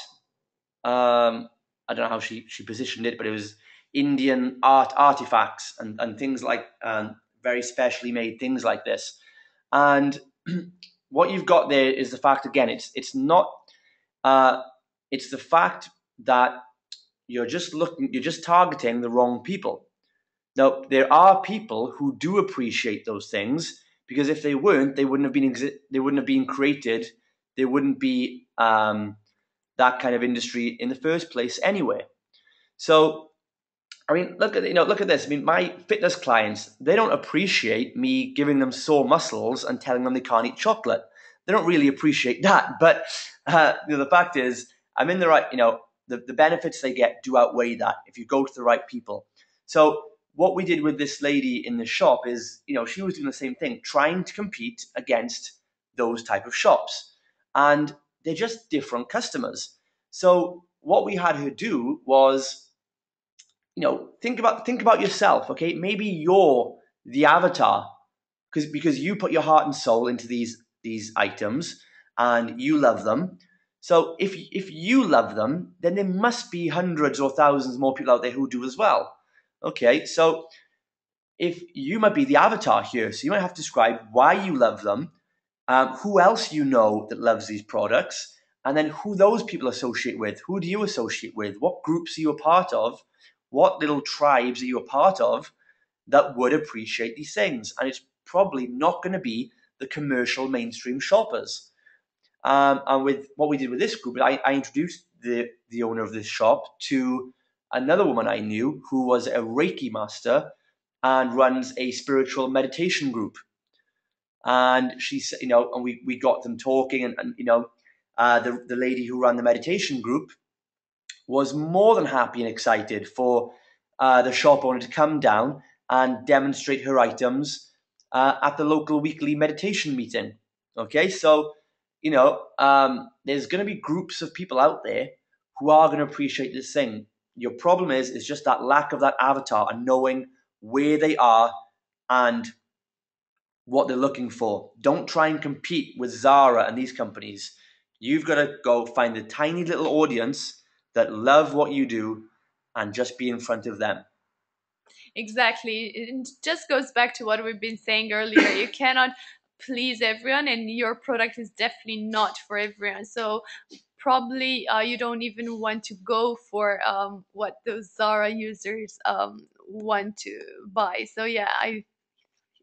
I don't know how she positioned it, but it was Indian art artifacts and things like very specially made things like this. And what you've got there is the fact, again, it's not it's the fact that you're just targeting the wrong people. Now, there are people who do appreciate those things, because if they weren't, they wouldn't have been created. There wouldn't be that kind of industry in the first place anyway. So, I mean, look at this. I mean, my fitness clients, they don't appreciate me giving them sore muscles and telling them they can't eat chocolate. They don't really appreciate that. But the fact is, I'm in the right. The benefits they get do outweigh that if you go to the right people. So what we did with this lady in the shop is, she was doing the same thing, trying to compete against those type of shops, and they're just different customers. So what we had her do was, think about yourself. Okay, maybe you're the avatar, because you put your heart and soul into these items and you love them. So if you love them, then there must be hundreds or thousands more people out there who do as well. Okay, so if you might be the avatar here, so you might have to describe why you love them, who else you know that loves these products, and then who those people associate with. Who do you associate with? What groups are you a part of? What little tribes are you a part of that would appreciate these things? And it's probably not going to be the commercial mainstream shoppers. And with what we did with this group, I introduced the owner of this shop to another woman I knew who was a Reiki master and runs a spiritual meditation group. And she said, and we got them talking, and the lady who ran the meditation group was more than happy and excited for the shop owner to come down and demonstrate her items at the local weekly meditation meeting. Okay, so there's going to be groups of people out there who are going to appreciate this thing. Your problem is just that lack of that avatar and knowing where they are and what they're looking for. Don't try and compete with Zara and these companies. You've got to go find the tiny little audience that love what you do and just be in front of them. Exactly. It just goes back to what we've been saying earlier. You cannot please everyone, and your product is definitely not for everyone. So probably you don't even want to go for what those Zara users want to buy. So yeah,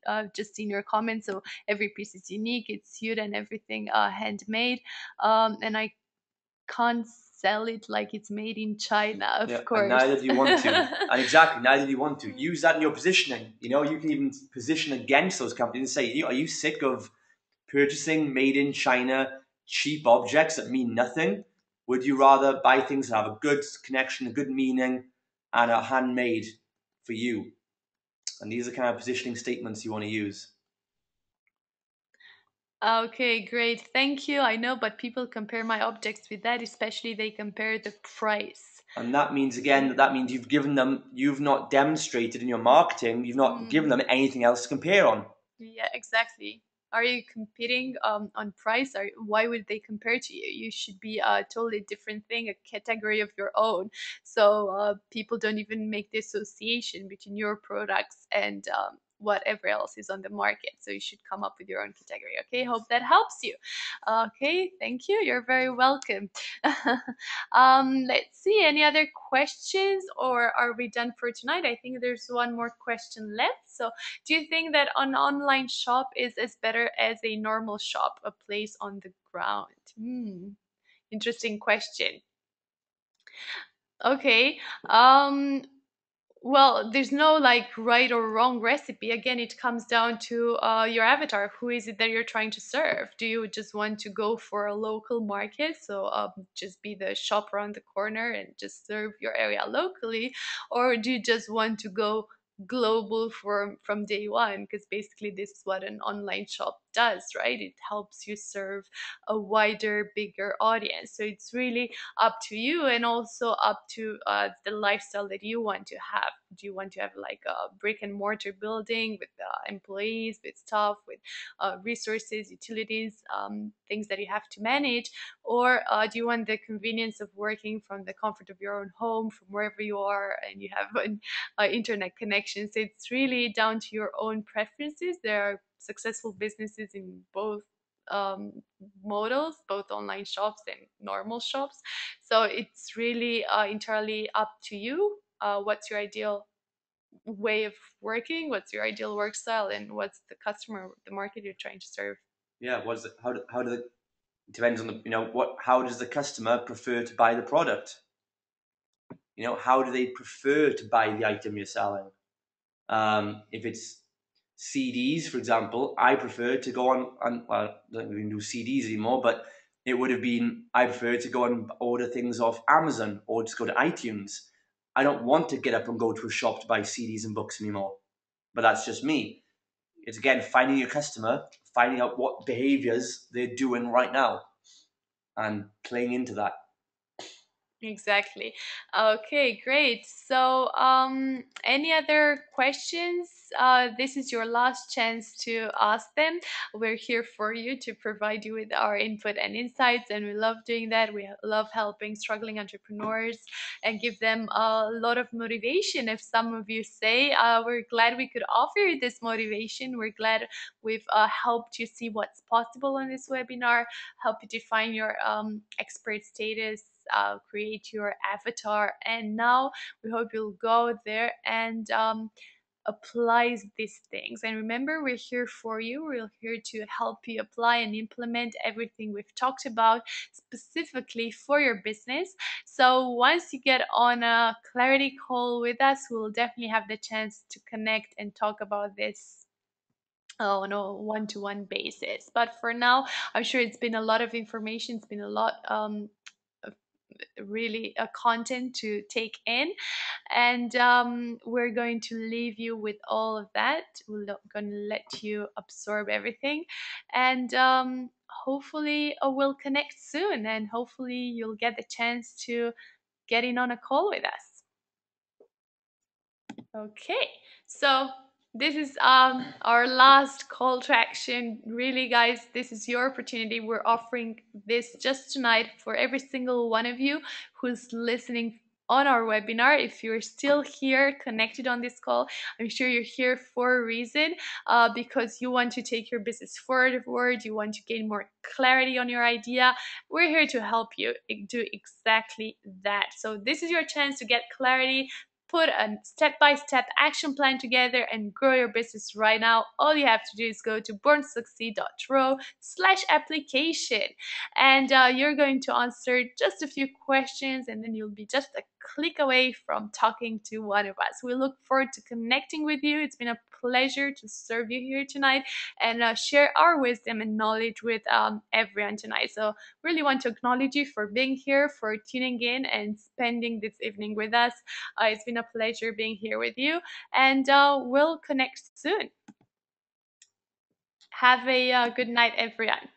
I've just seen your comment. So every piece is unique, it's sewed and everything handmade. And I can't sell it like it's made in China, of Yeah, course. and neither do you want to. And exactly, neither do you want to. Use that in your positioning. You can even position against those companies and say, are you sick of purchasing made in China cheap objects that mean nothing? Would you rather buy things that have a good connection, a good meaning, and are handmade for you? And these are kind of positioning statements you want to use. Okay, great. Thank you. I know, but people compare my objects with that, especially they compare the price. And that means, again, that means you've not demonstrated in your marketing, you've not given them anything else to compare on. Yeah, exactly. Are you competing on price? Or why would they compare to you? You should be a totally different thing, a category of your own. So people don't even make the association between your products and whatever else is on the market. So you should come up with your own category. Okay, hope that helps you. Okay, thank you. You're very welcome. Let's see, any other questions, or are we done for tonight? I think there's one more question left. So do you think that an online shop is as better as a normal shop, a place on the ground? Interesting question. Okay. Well, there's no like right or wrong recipe. Again, it comes down to your avatar. Who is it that you're trying to serve? Do you just want to go for a local market? So just be the shop around the corner and just serve your area locally? Or do you just want to go global from day one? Because basically this is what an online shop does, right? It helps you serve a wider, bigger audience. So it's really up to you, and also up to the lifestyle that you want to have. Do you want to have like a brick and mortar building with employees, with staff, with resources, utilities, things that you have to manage? Or do you want the convenience of working from the comfort of your own home, from wherever you are, and you have an internet connection? So it's really down to your own preferences. There are successful businesses in both um, models, both online shops and normal shops. So it's really entirely up to you. What's your ideal way of working? What's your ideal work style? And what's the customer, the market you're trying to serve? Yeah, how do the depends on how does the customer prefer to buy the product? How do they prefer to buy the item you're selling? If it's CDs, for example, I prefer to go on well, I don't even do CDs anymore, but it would have been, I prefer to go and order things off Amazon or just go to iTunes. I don't want to get up and go to a shop to buy CDs and books anymore. But that's just me. It's again finding your customer, finding out what behaviors they're doing right now and playing into that. Exactly. Okay, great. So, any other questions? This is your last chance to ask them. We're here for you to provide you with our input and insights, and we love doing that. We love helping struggling entrepreneurs and give them a lot of motivation. If some of you say, we're glad we could offer you this motivation, we're glad we've helped you see what's possible on this webinar, help you define your expert status, create your avatar, and now we hope you'll go there and applies these things. And remember, we're here for you. We're here to help you apply and implement everything we've talked about specifically for your business. So once you get on a clarity call with us, we'll definitely have the chance to connect and talk about this on a one-to-one basis. But for now, I'm sure it's been a lot of information. It's been a lot really content to take in, and we're going to leave you with all of that. We're going to let you absorb everything, and hopefully we'll connect soon, and hopefully you'll get the chance to get in on a call with us. Okay, so this is our last call to action. Really, guys, this is your opportunity. We're offering this just tonight for every single one of you who's listening on our webinar. If you're still here connected on this call, I'm sure you're here for a reason, because you want to take your business forward, you want to gain more clarity on your idea. We're here to help you do exactly that. So this is your chance to get clarity, put a step-by-step action plan together, and grow your business right now. All you have to do is go to bornsucceed.ro/application, and you're going to answer just a few questions, and then you'll be just a click away from talking to one of us. We look forward to connecting with you. It's been a pleasure to serve you here tonight and share our wisdom and knowledge with everyone tonight. So really want to acknowledge you for being here, for tuning in and spending this evening with us. It's been a pleasure being here with you, and we'll connect soon. Have a good night, everyone.